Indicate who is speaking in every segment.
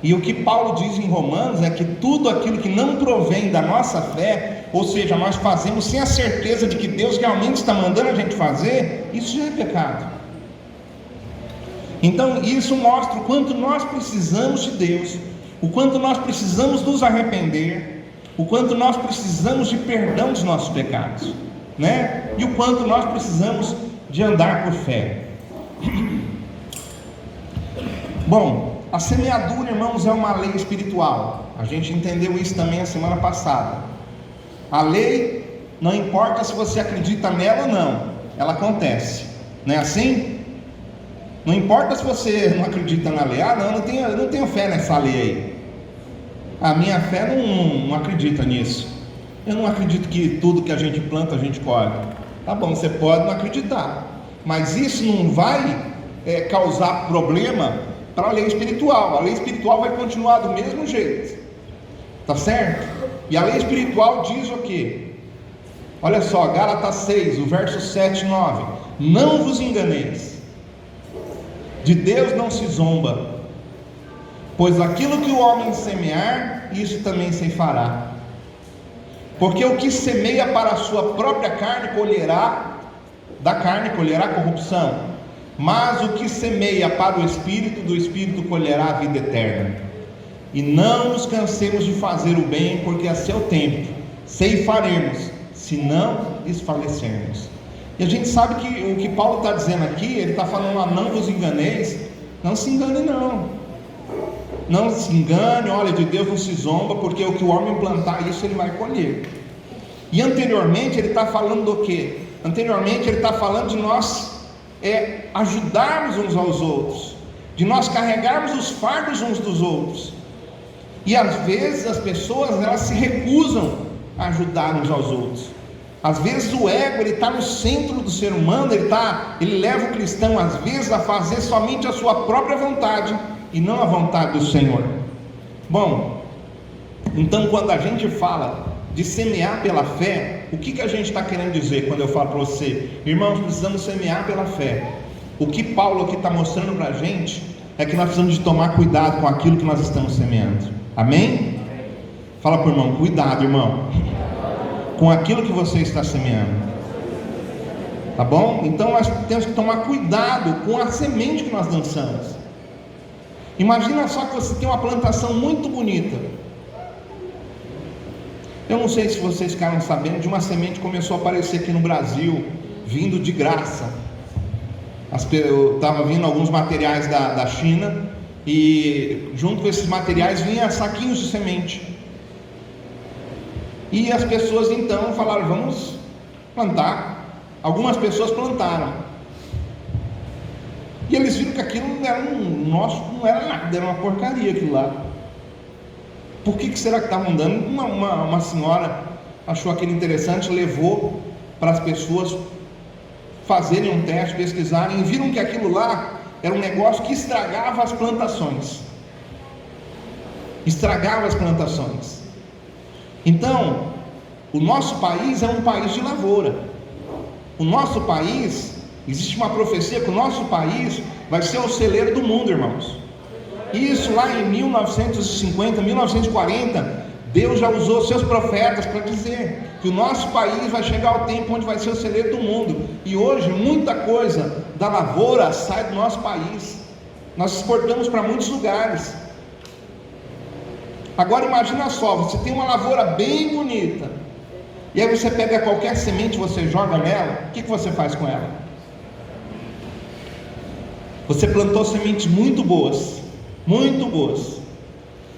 Speaker 1: E o que Paulo diz em Romanos é que tudo aquilo que não provém da nossa fé, ou seja, nós fazemos sem a certeza de que Deus realmente está mandando a gente fazer, isso já é pecado. Então isso mostra o quanto nós precisamos de Deus, o quanto nós precisamos nos arrepender, o quanto nós precisamos de perdão dos nossos pecados, né? E o quanto nós precisamos de andar por fé. Bom, a semeadura, irmãos, é uma lei espiritual. A gente entendeu isso também a semana passada. A lei, não importa se você acredita nela ou não, ela acontece, não é assim? Não importa se você não acredita na lei. Ah, eu não tenho fé nessa lei aí. A minha fé não acredita nisso. Eu não acredito que tudo que a gente planta a gente colhe. Tá bom, você pode não acreditar, mas isso não vai causar problema para a lei espiritual. A lei espiritual vai continuar do mesmo jeito, tá certo? E a lei espiritual diz o quê? Olha só, Gálatas 6, o verso 7 e 9: não vos enganeis, de Deus não se zomba, pois aquilo que o homem semear, isso também ceifará. Porque o que semeia para a sua própria carne colherá da carne, colherá corrupção, mas o que semeia para o Espírito, do Espírito colherá a vida eterna. E não nos cansemos de fazer o bem, porque a seu tempo ceifaremos, se não desfalecermos. E a gente sabe que o que Paulo está dizendo aqui, ele está falando, não vos enganeis. Não se engane não. Não se engane, olha, de Deus não se zomba, porque o que o homem plantar, isso ele vai colher. E anteriormente ele está falando do quê? Anteriormente ele está falando de nós ajudarmos uns aos outros, de nós carregarmos os fardos uns dos outros. E às vezes as pessoas, elas se recusam a ajudar uns aos outros. Às vezes o ego, ele está no centro do ser humano, ele leva o cristão às vezes a fazer somente a sua própria vontade e não a vontade do Senhor. Bom, então quando a gente fala de semear pela fé, o que a gente está querendo dizer quando eu falo para você, irmãos, precisamos semear pela fé? O que Paulo aqui está mostrando para a gente é que nós precisamos de tomar cuidado com aquilo que nós estamos semeando. Amém? Fala para o irmão, cuidado, irmão, com aquilo que você está semeando, tá bom? Então nós temos que tomar cuidado com a semente que nós lançamos. Imagina só que você tem uma plantação muito bonita. Eu não sei se vocês ficaram sabendo de uma semente que começou a aparecer aqui no Brasil, vindo de graça. Estava vindo alguns materiais da China, e junto com esses materiais vinha saquinhos de semente. E as pessoas então falaram, vamos plantar. Algumas pessoas plantaram. E eles viram que aquilo não era nada, era uma porcaria aquilo lá. Por que será que estavam dando? Uma senhora achou aquilo interessante, levou para as pessoas fazerem um teste, pesquisarem, e viram que aquilo lá era um negócio que estragava as plantações. Estragava as plantações. Então, o nosso país é um país de lavoura. O nosso país, existe uma profecia que o nosso país vai ser o celeiro do mundo, irmãos. Isso lá em 1950, 1940, Deus já usou seus profetas para dizer que o nosso país vai chegar ao tempo onde vai ser o celeiro do mundo. E hoje muita coisa da lavoura sai do nosso país. Nós exportamos para muitos lugares. Agora imagina só, você tem uma lavoura bem bonita, e aí você pega qualquer semente, você joga nela, o que você faz com ela? Você plantou sementes muito boas,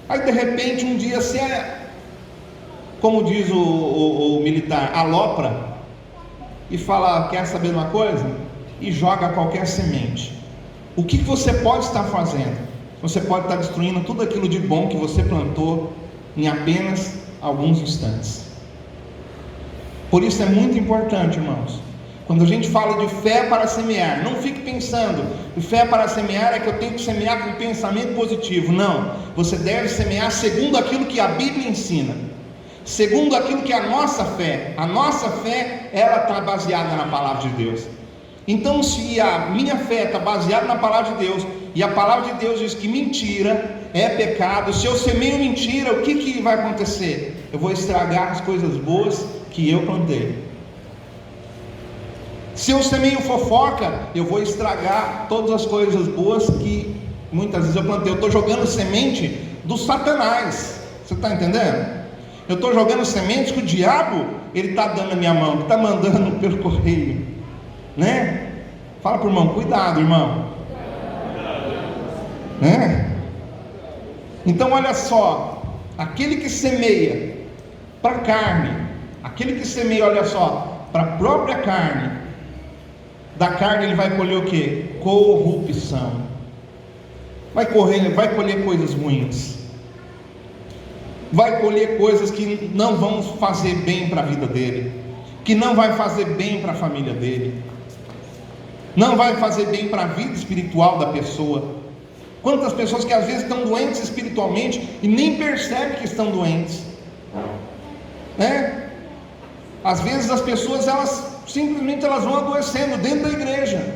Speaker 1: aí de repente um dia você, como diz o militar, alopra e fala, quer saber de uma coisa? E joga qualquer semente. O que você pode estar fazendo? Você pode estar destruindo tudo aquilo de bom que você plantou em apenas alguns instantes. Por isso é muito importante, irmãos, quando a gente fala de fé para semear, não fique pensando, fé para semear é que eu tenho que semear com pensamento positivo. Não, você deve semear segundo aquilo que a Bíblia ensina, segundo aquilo que é a nossa fé, ela está baseada na palavra de Deus. Então se a minha fé está baseada na palavra de Deus, e a palavra de Deus diz que mentira é pecado. Se eu semeio mentira, o que vai acontecer? Eu vou estragar as coisas boas que eu plantei. Se eu semeio fofoca, eu vou estragar todas as coisas boas que muitas vezes eu plantei. Eu estou jogando semente do Satanás. Você está entendendo? Eu estou jogando sementes que o diabo, ele está dando na minha mão, que está mandando pelo correio, né? Fala para o irmão, cuidado, irmão, né? Então olha só, aquele que semeia para a carne, aquele que semeia, olha só, para a própria carne, da carne ele vai colher o que? Corrupção. Vai colher coisas ruins, vai colher coisas que não vão fazer bem para a vida dele, que não vai fazer bem para a família dele, não vai fazer bem para a vida espiritual da pessoa. Quantas pessoas que às vezes estão doentes espiritualmente e nem percebem que estão doentes, né? Às vezes as pessoas, elas simplesmente vão adoecendo dentro da igreja.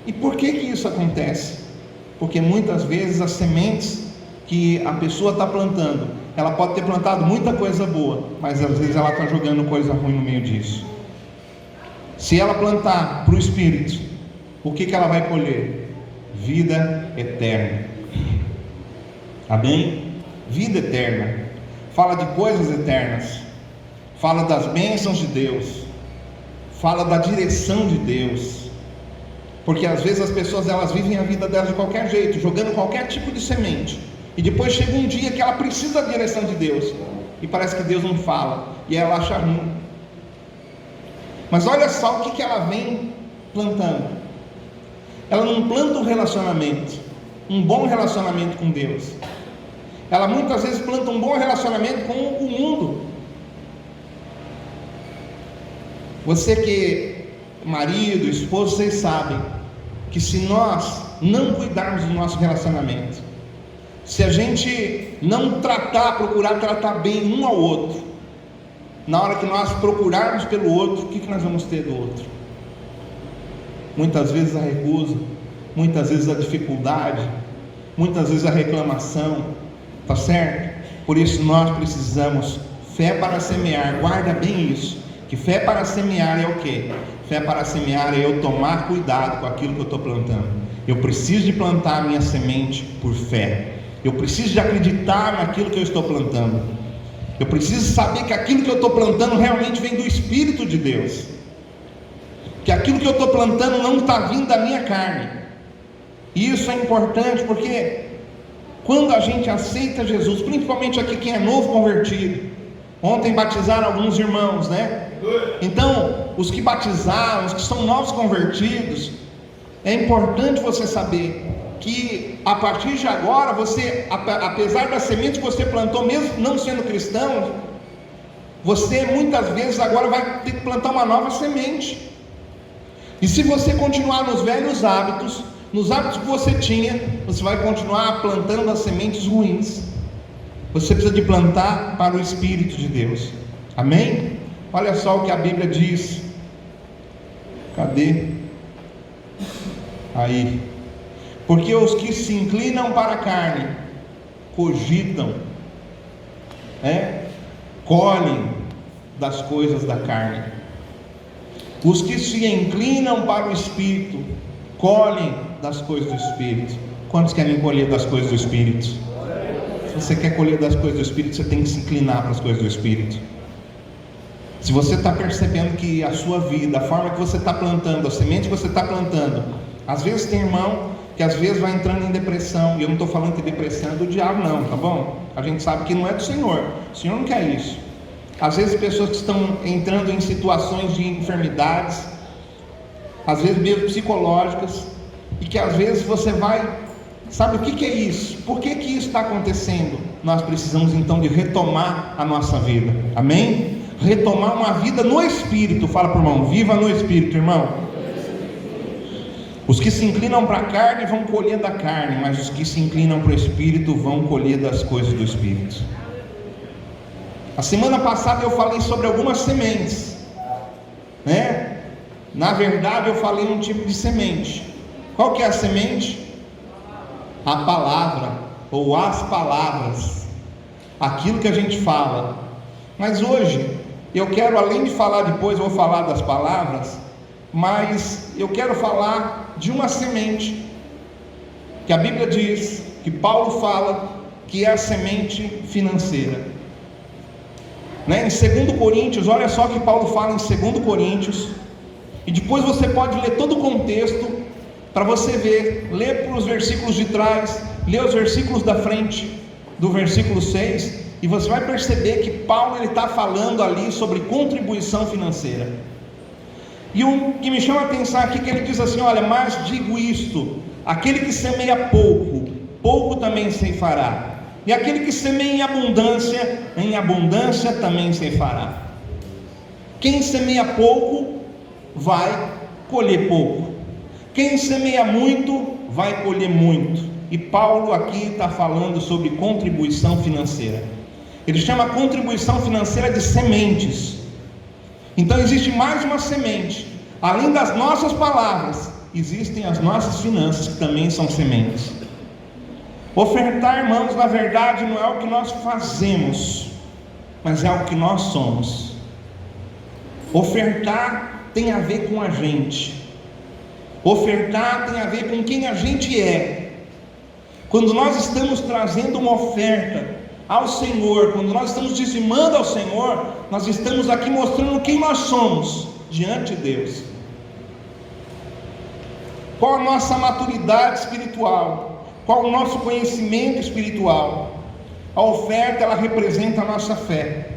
Speaker 1: E por que isso acontece? Porque muitas vezes as sementes que a pessoa está plantando, ela pode ter plantado muita coisa boa, mas às vezes ela está jogando coisa ruim no meio disso. Se ela plantar para o Espírito, o que ela vai colher? Vida eterna. Amém? Vida eterna. Fala de coisas eternas, fala das bênçãos de Deus, fala da direção de Deus. Porque às vezes as pessoas, elas vivem a vida delas de qualquer jeito, jogando qualquer tipo de semente, e depois chega um dia que ela precisa da direção de Deus, e parece que Deus não fala, e ela acha ruim. Mas olha só o que ela vem plantando. Ela não planta um relacionamento, um bom relacionamento com Deus. Ela muitas vezes planta um bom relacionamento com o mundo. Você que é marido, esposo, vocês sabem que se nós não cuidarmos do nosso relacionamento, se a gente não procurar tratar bem um ao outro, na hora que nós procurarmos pelo outro, o que nós vamos ter do outro? Muitas vezes a recusa, muitas vezes a dificuldade, muitas vezes a reclamação, tá certo? Por isso nós precisamos fé para semear. Guarda bem isso, que fé para semear é o quê? Fé para semear é eu tomar cuidado com aquilo que eu estou plantando. Eu preciso de plantar a minha semente por fé. Eu preciso de acreditar naquilo que eu estou plantando. Eu preciso saber que aquilo que eu estou plantando realmente vem do Espírito de Deus, que aquilo que eu estou plantando não está vindo da minha carne. E isso é importante, porque quando a gente aceita Jesus, principalmente aqui quem é novo convertido, ontem batizaram alguns irmãos, né? Então os que batizaram, os que são novos convertidos, é importante você saber que a partir de agora, você, apesar das sementes que você plantou, mesmo não sendo cristão, você muitas vezes agora vai ter que plantar uma nova semente. E se você continuar nos velhos hábitos, nos hábitos que você tinha, você vai continuar plantando as sementes ruins. Você precisa de plantar para o Espírito de Deus. Amém? Olha só o que a Bíblia diz. Cadê? Aí. Porque os que se inclinam para a carne cogitam, colhem das coisas da carne. Os que se inclinam para o Espírito colhem das coisas do Espírito. Quantos querem colher das coisas do Espírito? Se você quer colher das coisas do Espírito, você tem que se inclinar para as coisas do Espírito. Se você está percebendo que a sua vida, a forma que você está plantando, a semente que você está plantando, às vezes tem irmão que às vezes vai entrando em depressão, e eu não estou falando que depressão é do diabo não, tá bom? A gente sabe que não é do Senhor, o Senhor não quer isso. Às vezes pessoas que estão entrando em situações de enfermidades, às vezes mesmo psicológicas, e que às vezes você vai, sabe o que é isso? Por que isso está acontecendo? Nós precisamos então de retomar a nossa vida, amém? Retomar uma vida no Espírito. Fala para o irmão, viva no Espírito, irmão. Os que se inclinam para a carne vão colher da carne, mas os que se inclinam para o Espírito vão colher das coisas do Espírito. A semana passada eu falei sobre algumas sementes, né? Na verdade eu falei um tipo de semente. Qual que é a semente? A palavra. ou as palavras, aquilo que a gente fala. Mas hoje eu quero, além de falar, depois eu vou falar das palavras, mas eu quero falar de uma semente que a Bíblia diz, que Paulo fala, que é a semente financeira, né? Em 2 Coríntios, olha só o que Paulo fala em 2 Coríntios, e depois você pode ler todo o contexto, para você ver, ler para os versículos de trás, ler os versículos da frente, do versículo 6, e você vai perceber que Paulo está falando ali sobre contribuição financeira. E o que me chama a atenção aqui, que ele diz assim: olha, mas digo isto, aquele que semeia pouco, pouco também ceifará, e aquele que semeia em abundância também ceifará. Quem semeia pouco, vai colher pouco. Quem semeia muito, vai colher muito. E Paulo aqui está falando sobre contribuição financeira. Ele chama a contribuição financeira de sementes. Então existe mais uma semente. Além das nossas palavras, existem as nossas finanças, que também são sementes. Ofertar, irmãos, na verdade não é o que nós fazemos, mas é o que nós somos. Ofertar tem a ver com a gente. Ofertar tem a ver com quem a gente é. Quando nós estamos trazendo uma oferta ao Senhor, quando nós estamos dizimando ao Senhor, nós estamos aqui mostrando quem nós somos diante de Deus. Qual a nossa maturidade espiritual? Qual o nosso conhecimento espiritual? A oferta, ela representa a nossa fé.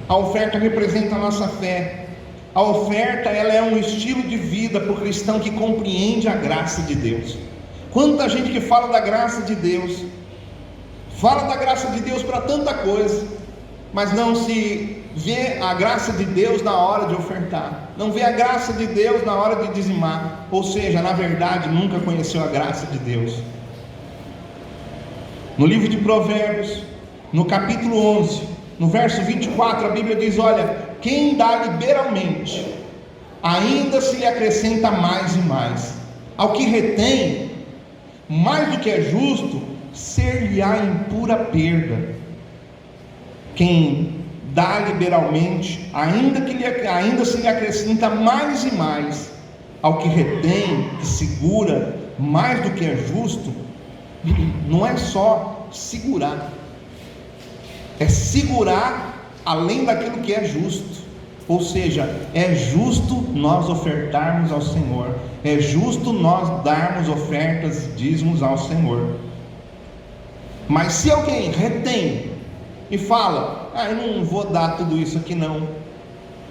Speaker 1: A oferta representa a nossa fé. A oferta, ela é um estilo de vida para o cristão que compreende a graça de Deus. Quanta gente que fala da graça de Deus, fala da graça de Deus para tanta coisa, mas não se vê a graça de Deus na hora de ofertar, não vê a graça de Deus na hora de dizimar, ou seja, na verdade nunca conheceu a graça de Deus. No livro de Provérbios, no capítulo 11, no verso 24, a Bíblia diz: olha, quem dá liberalmente, ainda se lhe acrescenta mais e mais. Ao que retém, mais do que é justo, ser-lhe-á em pura perda. Quem dá liberalmente, ainda se lhe acrescenta mais e mais. Ao que retém, que segura, mais do que é justo, não é só segurar, é segurar além daquilo que é justo. Ou seja, é justo nós ofertarmos ao Senhor, é justo nós darmos ofertas e dízimos ao Senhor. Mas se alguém retém e fala: eu não vou dar tudo isso aqui não,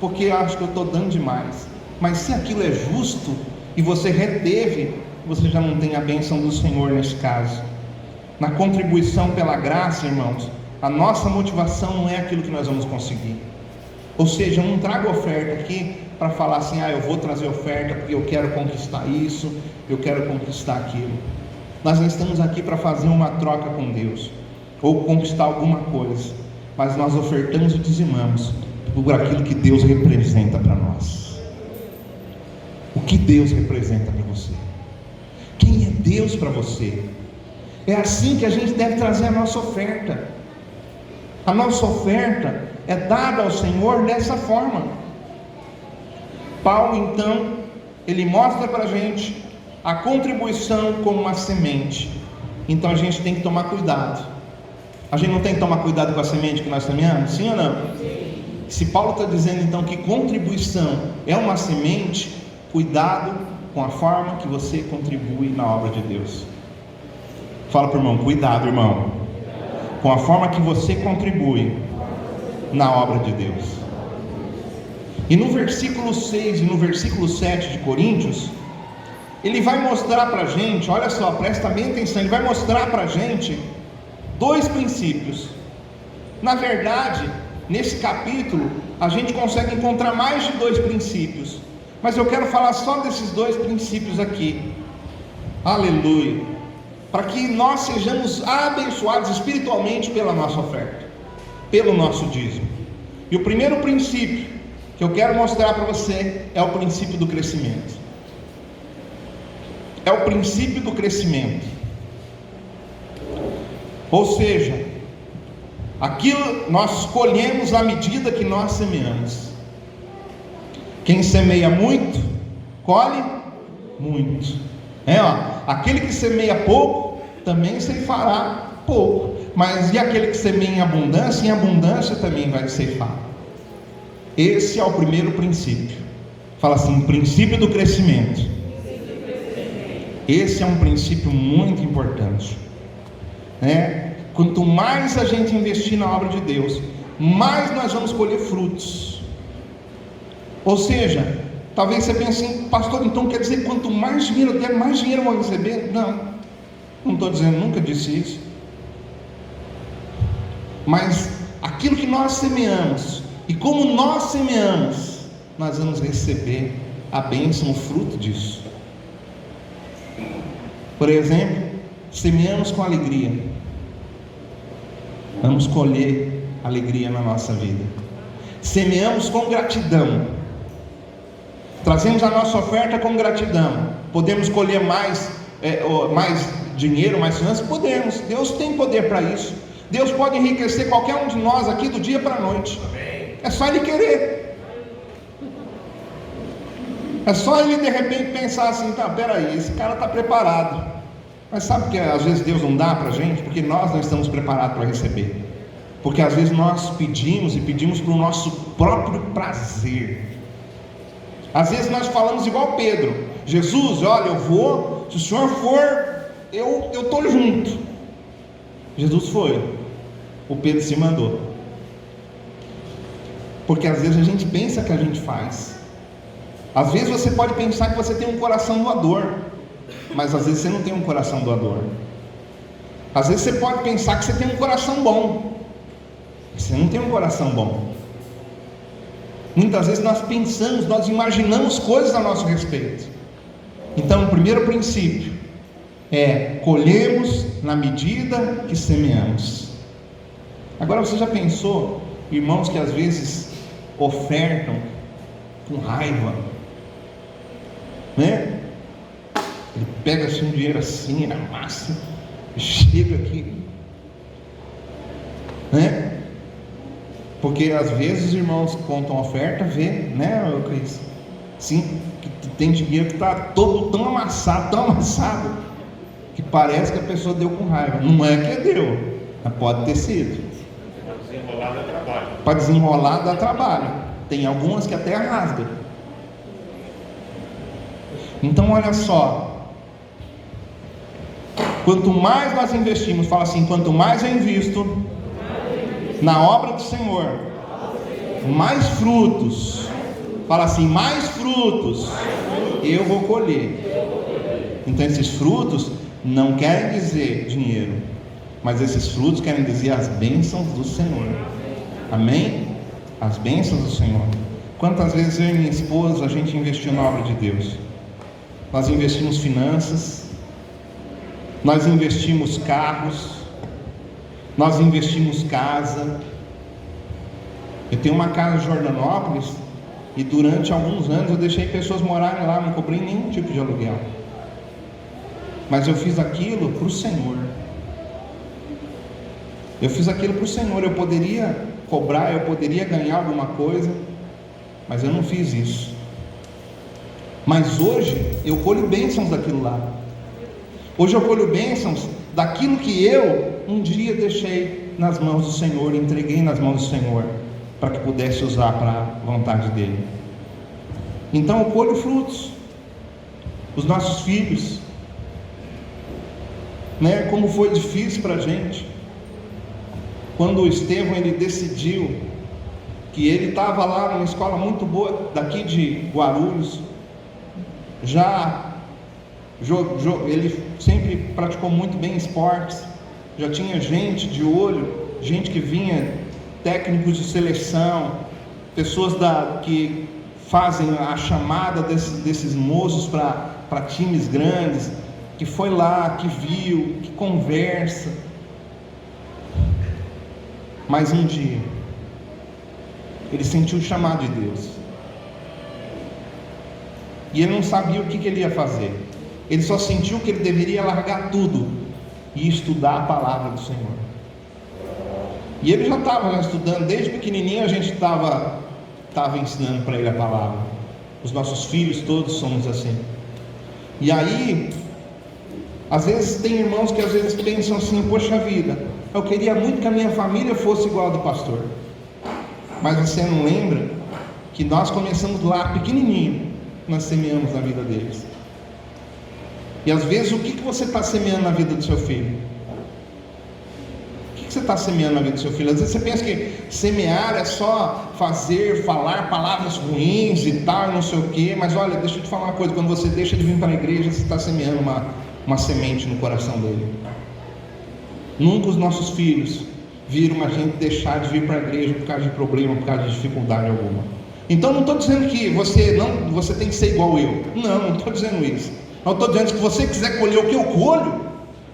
Speaker 1: porque eu acho que eu estou dando demais. Mas se aquilo é justo e você reteve, você já não tem a bênção do Senhor nesse caso. Na contribuição pela graça, irmãos, a nossa motivação não é aquilo que nós vamos conseguir. Ou seja, eu não trago oferta aqui para falar assim: eu vou trazer oferta porque eu quero conquistar isso, eu quero conquistar aquilo. Nós não estamos aqui para fazer uma troca com Deus, ou conquistar alguma coisa, mas nós ofertamos e dizimamos por aquilo que Deus representa para nós. O que Deus representa para você? Quem é Deus para você? É assim que a gente deve trazer a nossa oferta. A nossa oferta é dada ao Senhor dessa forma. Paulo, então, ele mostra para a gente a contribuição como uma semente. Então a gente tem que tomar cuidado. A gente não tem que tomar cuidado com a semente que nós semeamos? Sim ou não? Se Paulo está dizendo então que contribuição é uma semente, cuidado com a forma que você contribui na obra de Deus. Fala para o irmão: cuidado, irmão, com a forma que você contribui na obra de Deus. E no versículo 6 e no versículo 7 de Coríntios, ele vai mostrar para a gente, olha só, presta bem atenção, ele vai mostrar para a gente dois princípios. Na verdade, nesse capítulo, a gente consegue encontrar mais de dois princípios, mas eu quero falar só desses dois princípios aqui. Aleluia! Para que nós sejamos abençoados espiritualmente pela nossa oferta, pelo nosso dízimo. E o primeiro princípio que eu quero mostrar para você é o princípio do crescimento. É o princípio do crescimento. Ou seja, aquilo nós escolhemos à medida que nós semeamos. Quem semeia muito, colhe muito. Aquele que semeia pouco, também ceifará pouco. Mas e aquele que semeia em abundância também vai ceifar. Esse é o primeiro princípio. Fala assim, princípio do crescimento. Esse é um princípio muito importante. Quanto mais a gente investir na obra de Deus, mais nós vamos colher frutos. Ou seja, talvez você pense assim, pastor, então quer dizer que quanto mais dinheiro eu der, mais dinheiro eu vou receber? Não estou dizendo, nunca disse isso. Mas aquilo que nós semeamos, e como nós semeamos, nós vamos receber a bênção, o fruto disso. Por exemplo, semeamos com alegria, vamos colher alegria na nossa vida. Semeamos com gratidão, trazemos a nossa oferta com gratidão, podemos colher mais dinheiro, mais finanças? Podemos. Deus tem poder para isso. Deus pode enriquecer qualquer um de nós aqui do dia para a noite. É só Ele querer. É só Ele de repente pensar assim, peraí, esse cara está preparado. Mas sabe que às vezes Deus não dá para a gente? Porque nós não estamos preparados para receber. Porque às vezes nós pedimos para o nosso próprio prazer. Às vezes nós falamos igual Pedro: Jesus, olha, eu vou, se o Senhor for, eu estou junto. Jesus foi, o Pedro se mandou. Porque às vezes a gente pensa que a gente faz. Às vezes você pode pensar que você tem um coração doador, mas às vezes você não tem um coração doador. Às vezes você pode pensar que você tem um coração bom, mas você não tem um coração bom. Muitas vezes nós pensamos, nós imaginamos coisas a nosso respeito. Então o primeiro princípio é: colhemos na medida que semeamos. Agora, você já pensou, irmãos que às vezes ofertam com raiva, né? Ele pega assim um dinheiro assim, amassa, chega aqui, né? Porque às vezes os irmãos contam oferta, vê, né, Cris? Sim, que tem dinheiro que está todo tão amassado, que parece que a pessoa deu com raiva. Não é que deu, mas pode ter sido. Para desenrolar dá trabalho. Tem algumas que até rasgam. Então olha só, quanto mais nós investimos, fala assim, quanto mais eu invisto na obra do Senhor, mais frutos, fala assim, mais frutos eu vou colher. Então esses frutos não querem dizer dinheiro, mas esses frutos querem dizer as bênçãos do Senhor. Amém? As bênçãos do Senhor. Quantas vezes eu e minha esposa a gente investiu na obra de Deus? Nós investimos finanças, nós investimos carros, nós investimos casa. Eu tenho uma casa em Jordanópolis e durante alguns anos eu deixei pessoas morarem lá, não cobrei nenhum tipo de aluguel. Mas eu fiz aquilo para o Senhor. Eu fiz aquilo para o Senhor. Eu poderia cobrar, eu poderia ganhar alguma coisa, mas eu não fiz isso. Mas hoje eu colho bênçãos daquilo lá. Hoje eu colho bênçãos daquilo que eu um dia deixei nas mãos do Senhor, entreguei nas mãos do Senhor, para que pudesse usar para a vontade dEle. Então eu colho frutos. Os nossos filhos, né? Como foi difícil para a gente quando o Estevão ele decidiu que ele estava lá numa escola muito boa daqui de Guarulhos, ele sempre praticou muito bem esportes, já tinha gente de olho, gente que vinha, técnicos de seleção, pessoas que fazem a chamada desses moços para times grandes, que foi lá, que viu, que conversa. Mas um dia ele sentiu o chamado de Deus e ele não sabia o que ele ia fazer. Ele só sentiu que ele deveria largar tudo e estudar a palavra do Senhor. E ele já estava estudando, desde pequenininho a gente estava ensinando para ele a palavra. Os nossos filhos todos somos assim. E aí, às vezes tem irmãos que às vezes pensam assim: poxa vida, eu queria muito que a minha família fosse igual a do pastor. Mas você não lembra que nós começamos lá pequenininho, nós semeamos na vida deles. E às vezes o que você está semeando na vida do seu filho? O que você está semeando na vida do seu filho? Às vezes você pensa que semear é só falar palavras ruins e tal, não sei o quê. Mas olha, deixa eu te falar uma coisa: quando você deixa de vir para a igreja, você está semeando uma semente no coração dele. Nunca os nossos filhos viram a gente deixar de vir para a igreja por causa de problema, por causa de dificuldade alguma. Então não estou dizendo que você tem que ser igual eu. Não estou dizendo isso. Eu estou dizendo que se você quiser colher o que eu colho,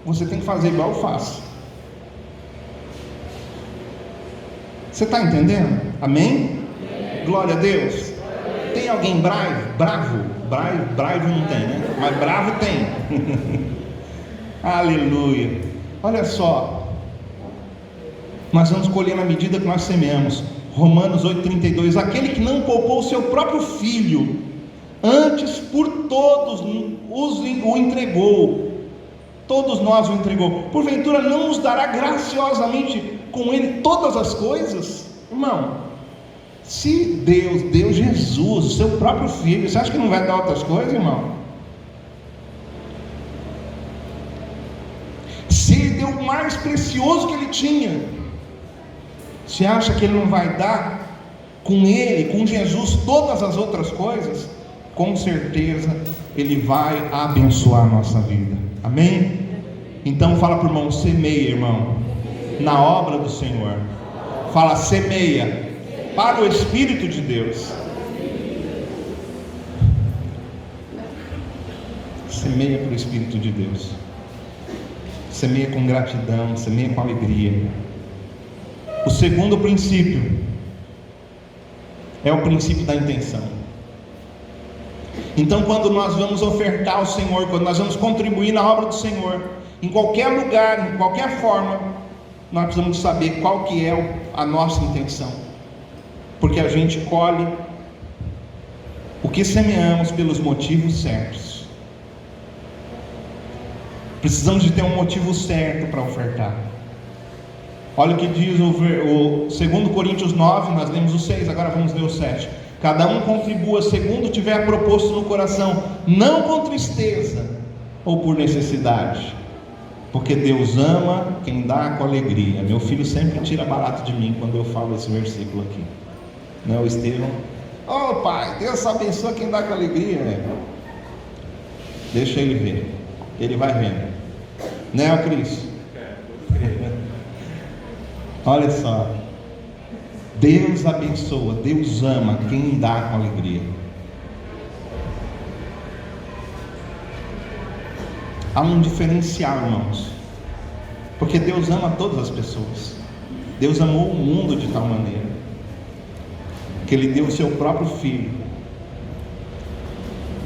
Speaker 1: você tem que fazer igual eu faço. Você está entendendo? Amém? Glória a Deus. Tem alguém bravo? Bravo não tem, né? Mas bravo tem. Aleluia. Olha só, nós vamos colher na medida que nós semeamos. Romanos 8,32: aquele que não poupou o seu próprio filho, antes por todos o entregou, todos nós o entregou, porventura não nos dará graciosamente com ele todas as coisas? Irmão, se Deus deu Jesus, o seu próprio filho, você acha que não vai dar outras coisas, irmão? Se ele deu o mais precioso que ele tinha, você acha que ele não vai dar com ele, com Jesus, todas as outras coisas? Com certeza ele vai abençoar a nossa vida. Amém? Então fala para o irmão: semeia, irmão, na obra do Senhor. Fala: semeia para o Espírito de Deus. Semeia para o Espírito de Deus. Semeia com gratidão, semeia com alegria. O segundo princípio é o princípio da intenção. Então, quando nós vamos ofertar ao Senhor, quando nós vamos contribuir na obra do Senhor, em qualquer lugar, em qualquer forma, nós precisamos saber qual que é a nossa intenção, porque a gente colhe o que semeamos pelos motivos certos. Precisamos de ter um motivo certo para ofertar. Olha o que diz o 2 Coríntios 9, nós lemos o 6, agora vamos ler o 7. Cada um contribua segundo tiver proposto no coração, não com tristeza ou por necessidade, porque Deus ama quem dá com alegria. Meu filho sempre tira barato de mim quando eu falo esse versículo aqui, né? O Estevão: oh pai, Deus abençoa quem dá com alegria, né? Deixa ele ver, ele vai vendo, né, o Cristo? Olha só, Deus abençoa, Deus ama quem dá com alegria. Há um diferencial, irmãos, porque Deus ama todas as pessoas. Deus amou o mundo de tal maneira que Ele deu o seu próprio Filho.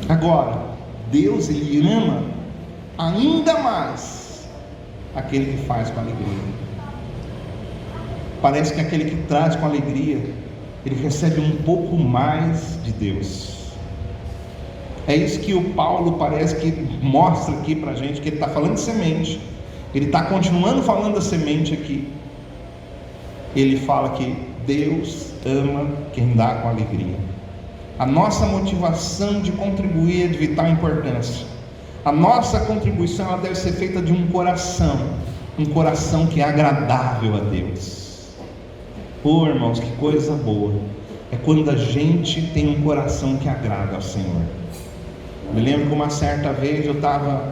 Speaker 1: Agora, Deus, Ele ama ainda mais aquele que faz com alegria. Parece que aquele que traz com alegria, ele recebe um pouco mais de Deus. É isso que o Paulo parece que mostra aqui para a gente, que ele está falando de semente, ele está continuando falando da semente aqui. Ele fala que Deus ama quem dá com alegria. A nossa motivação de contribuir é de vital importância. A nossa contribuição, ela deve ser feita de um coração que é agradável a Deus. Oh, irmãos, que coisa boa é quando a gente tem um coração que agrada ao Senhor. Me lembro que uma certa vez eu estava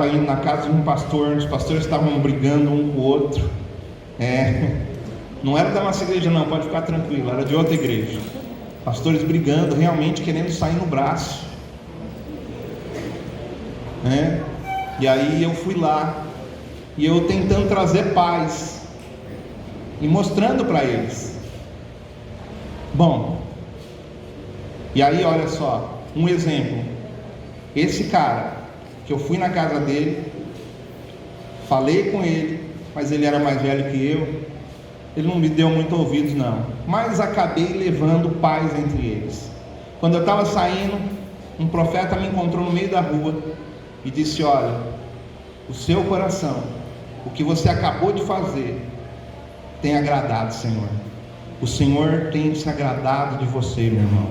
Speaker 1: indo na casa de um pastor, os pastores estavam brigando um com o outro. Não era da nossa igreja não, pode ficar tranquilo, era de outra igreja. Pastores brigando, realmente querendo sair no braço. E aí eu fui lá, e eu tentando trazer paz, e mostrando para eles. Bom, e aí olha só, um exemplo. Esse cara, que eu fui na casa dele, falei com ele, mas ele era mais velho que eu, ele não me deu muito ouvidos não, mas acabei levando paz entre eles. Quando eu estava saindo, um profeta me encontrou no meio da rua e disse: olha, o seu coração, o que você acabou de fazer, tem agradado o Senhor. O Senhor tem se agradado de você, meu irmão.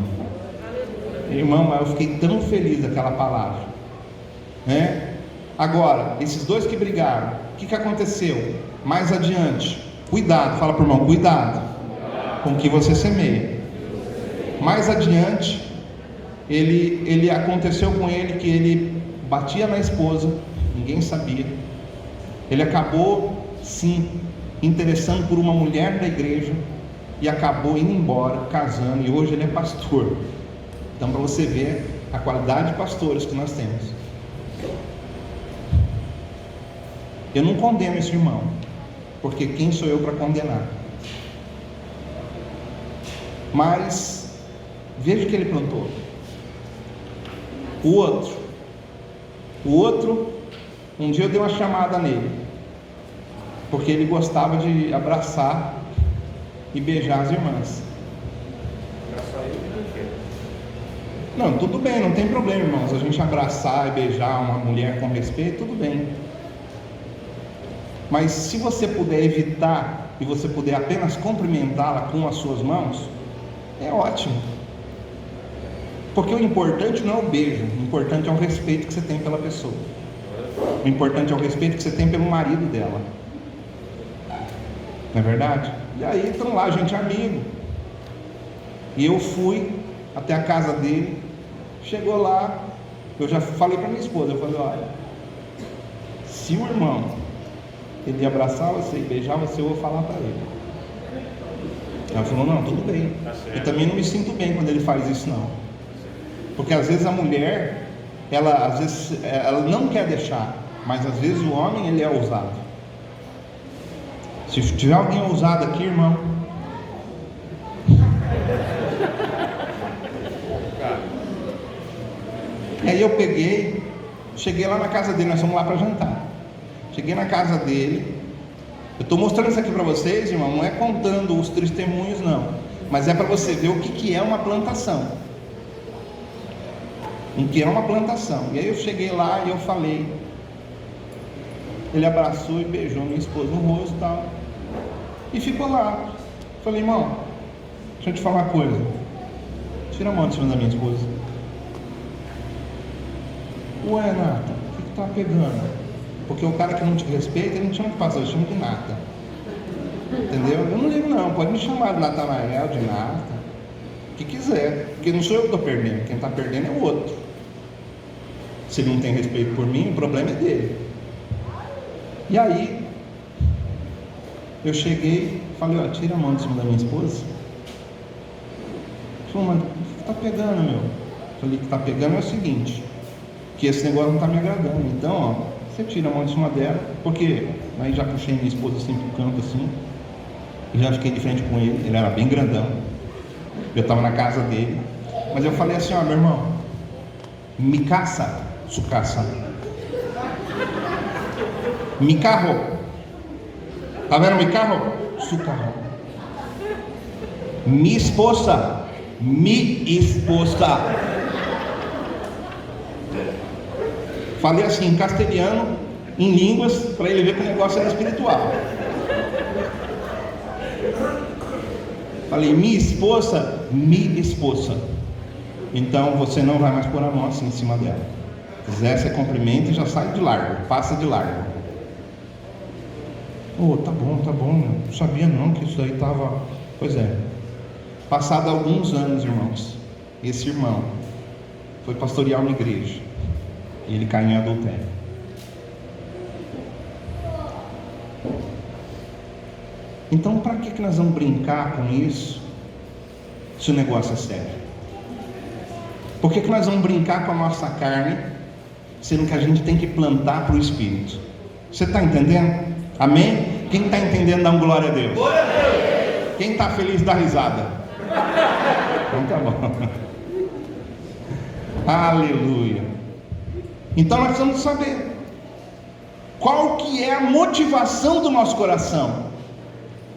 Speaker 1: Irmão, eu fiquei tão feliz daquela palavra, né? Agora, esses dois que brigaram, o que aconteceu? Mais adiante, cuidado, fala para o irmão, cuidado com o que você semeia. Mais adiante, ele aconteceu com ele que ele batia na esposa, ninguém sabia. Ele acabou sim interessando por uma mulher da igreja e acabou indo embora, casando, e hoje ele é pastor. Então, para você ver a qualidade de pastores que nós temos. Eu não condeno esse irmão, porque quem sou eu para condenar? Mas veja o que ele plantou. O outro, um dia eu dei uma chamada nele, porque ele gostava de abraçar e beijar as irmãs. Não, tudo bem, não tem problema, irmãos, a gente abraçar e beijar uma mulher com respeito, tudo bem. Mas se você puder evitar e você puder apenas cumprimentá-la com as suas mãos, é ótimo. Porque o importante não é o beijo, o importante é o respeito que você tem pela pessoa. O importante é o respeito que você tem pelo marido dela. Não é verdade? E aí estão lá, gente, amigo. E eu fui até a casa dele. Chegou lá, eu já falei para minha esposa, eu falei: olha, se o irmão ele abraçar você e beijar você, eu vou falar para ele. Ela falou: não, tudo bem. Eu também não me sinto bem quando ele faz isso não. Porque às vezes a mulher, ela não quer deixar, mas às vezes o homem ele é ousado. Se tiver alguém ousado aqui, irmão, e aí eu cheguei lá na casa dele, nós fomos lá para jantar. Cheguei na casa dele. Eu estou mostrando isso aqui para vocês, irmão, não é contando os testemunhos não, mas é para você ver o que é uma plantação. O que é uma plantação. E aí eu cheguei lá e eu falei. Ele abraçou e beijou minha esposa no rosto e tal. E ficou lá. Falei: irmão, deixa eu te falar uma coisa. Tira a mão de cima da minha esposa. Ué, Nata, o que tá pegando? Porque o cara que não te respeita, ele não chama de pastor, ele chama de Nata. Entendeu? Eu não ligo não, pode me chamar de Natanael, de Nata, o que quiser. Porque não sou eu que estou perdendo, quem está perdendo é o outro. Se ele não tem respeito por mim, o problema é dele. E aí eu cheguei, falei: ó, tira a mão de cima da minha esposa. Ele falou: mas o que está pegando, meu? Falei: o que está pegando é o seguinte, que esse negócio não está me agradando. Então, ó, você tira a mão de cima dela. Porque aí já puxei minha esposa assim pro canto assim, e já fiquei de frente com ele. Ele era bem grandão, eu estava na casa dele. Mas eu falei assim: ó, meu irmão, me caça, su caça, mi carro, tá vendo mi carro? Su carro, mi esposa. Falei assim em castelhano, em línguas, para ele ver que o negócio era espiritual. Falei: minha esposa. Então você não vai mais pôr a mão assim em cima dela. Se quiser, você cumprimenta e já sai de largo, passa de largo. Tá bom, não sabia não que isso aí estava. Pois é. Passado alguns anos, irmãos, esse irmão foi pastorear uma igreja e ele caiu em adultério. Então, para que nós vamos brincar com isso, se o negócio é sério? Por que nós vamos brincar com a nossa carne, sendo que a gente tem que plantar para o Espírito? Você está entendendo? Amém? Quem está entendendo, dá um glória a Deus. Glória a Deus. Quem está feliz, dá risada. Então tá bom. Aleluia. Então nós precisamos saber. Qual que é a motivação do nosso coração?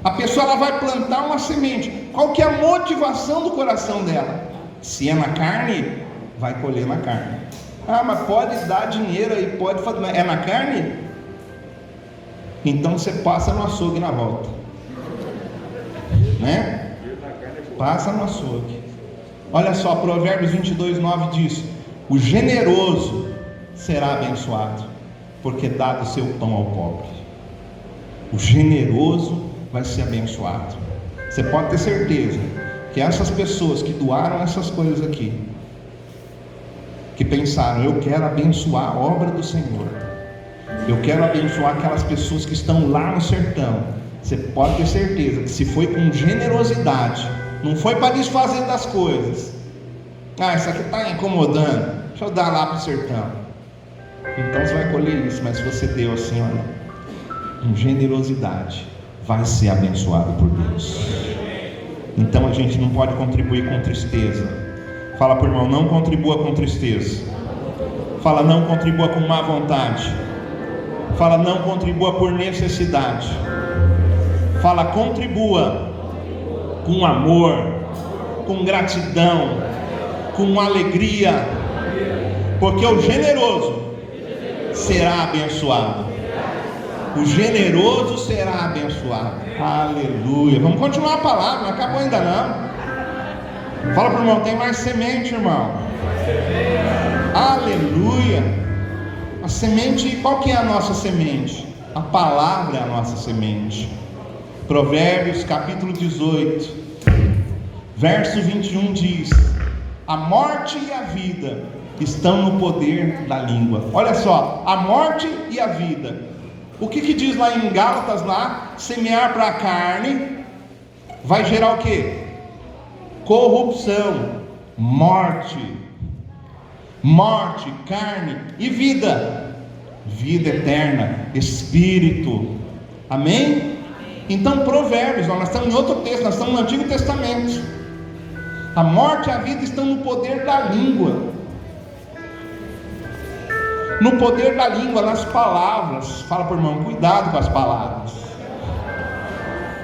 Speaker 1: A pessoa ela vai plantar uma semente. Qual que é a motivação do coração dela? Se é na carne, vai colher na carne. Ah, mas pode dar dinheiro aí, pode fazer. É na carne? Então você passa no açougue na volta, né? Passa no açougue. Olha só, Provérbios 22:9 diz: o generoso será abençoado, porque dá do seu pão ao pobre. O generoso vai ser abençoado. Você pode ter certeza que essas pessoas que doaram essas coisas aqui, que pensaram, eu quero abençoar a obra do Senhor, eu quero abençoar aquelas pessoas que estão lá no sertão, você pode ter certeza que se foi com generosidade, não foi para desfazer das coisas, ah, isso aqui está incomodando, deixa eu dar lá para o sertão, então você vai colher isso. Mas se você deu assim, olha, com generosidade, vai ser abençoado por Deus. Então a gente não pode contribuir com tristeza. Fala para o irmão, não contribua com tristeza. Fala, não contribua com má vontade. Fala, não contribua por necessidade. Fala, contribua com amor, com gratidão, com alegria, porque o generoso será abençoado. O generoso será abençoado. Aleluia. Vamos continuar a palavra, não acabou ainda não. Fala para o irmão, tem mais semente, irmão. Aleluia. A semente, qual que é a nossa semente? A palavra é a nossa semente. Provérbios capítulo 18, verso 21 diz: a morte e a vida estão no poder da língua. Olha só, a morte e a vida. O que diz lá em Gálatas lá? Semear para a carne vai gerar o que? Corrupção, morte, carne e vida, vida eterna, espírito. Amém? Então Provérbios, nós estamos em outro texto, nós estamos no Antigo Testamento. A morte e a vida estão no poder da língua. No poder da língua, nas palavras. Fala para o irmão, cuidado com as palavras.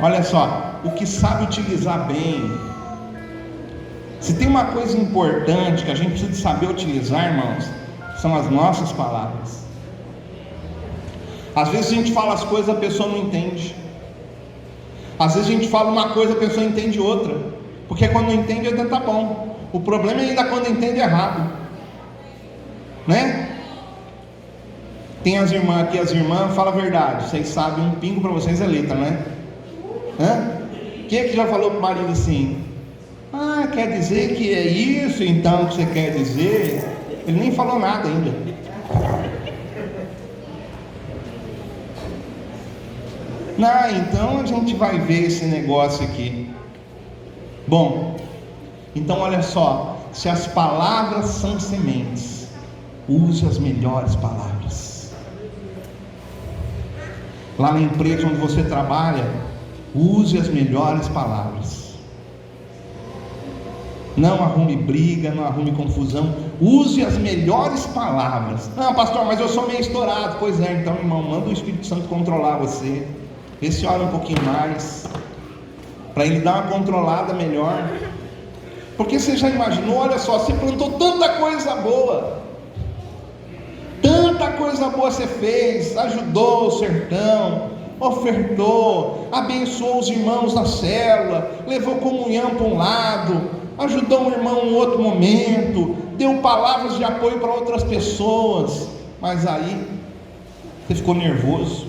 Speaker 1: Olha só, o que sabe utilizar bem. Se tem uma coisa importante que a gente precisa saber utilizar, irmãos, são as nossas palavras. Às vezes a gente fala as coisas, a pessoa não entende. Às vezes a gente fala uma coisa, a pessoa entende outra. Porque quando não entende, ainda está bom. O problema é ainda quando entende errado, né? Tem as irmãs aqui, as irmãs, fala a verdade. Vocês sabem, um pingo para vocês é letra, né? Quem é que já falou para o marido assim? Ah, quer dizer que é isso então que você quer dizer? Ele nem falou nada ainda. Então a gente vai ver esse negócio aqui. Bom, então olha só, se as palavras são sementes, use as melhores palavras. Lá na empresa onde você trabalha, use as melhores palavras. Não arrume briga, não arrume confusão. Use as melhores palavras. Não, pastor, mas eu sou meio estourado. Pois é, então, irmão, manda o Espírito Santo controlar você. Vê se ora um pouquinho mais, para ele dar uma controlada melhor. Porque você já imaginou, olha só, você plantou tanta coisa boa. Tanta coisa boa você fez, ajudou o sertão, ofertou, abençoou os irmãos na célula, levou comunhão para um lado, ajudou um irmão em outro momento, deu palavras de apoio para outras pessoas, mas aí você ficou nervoso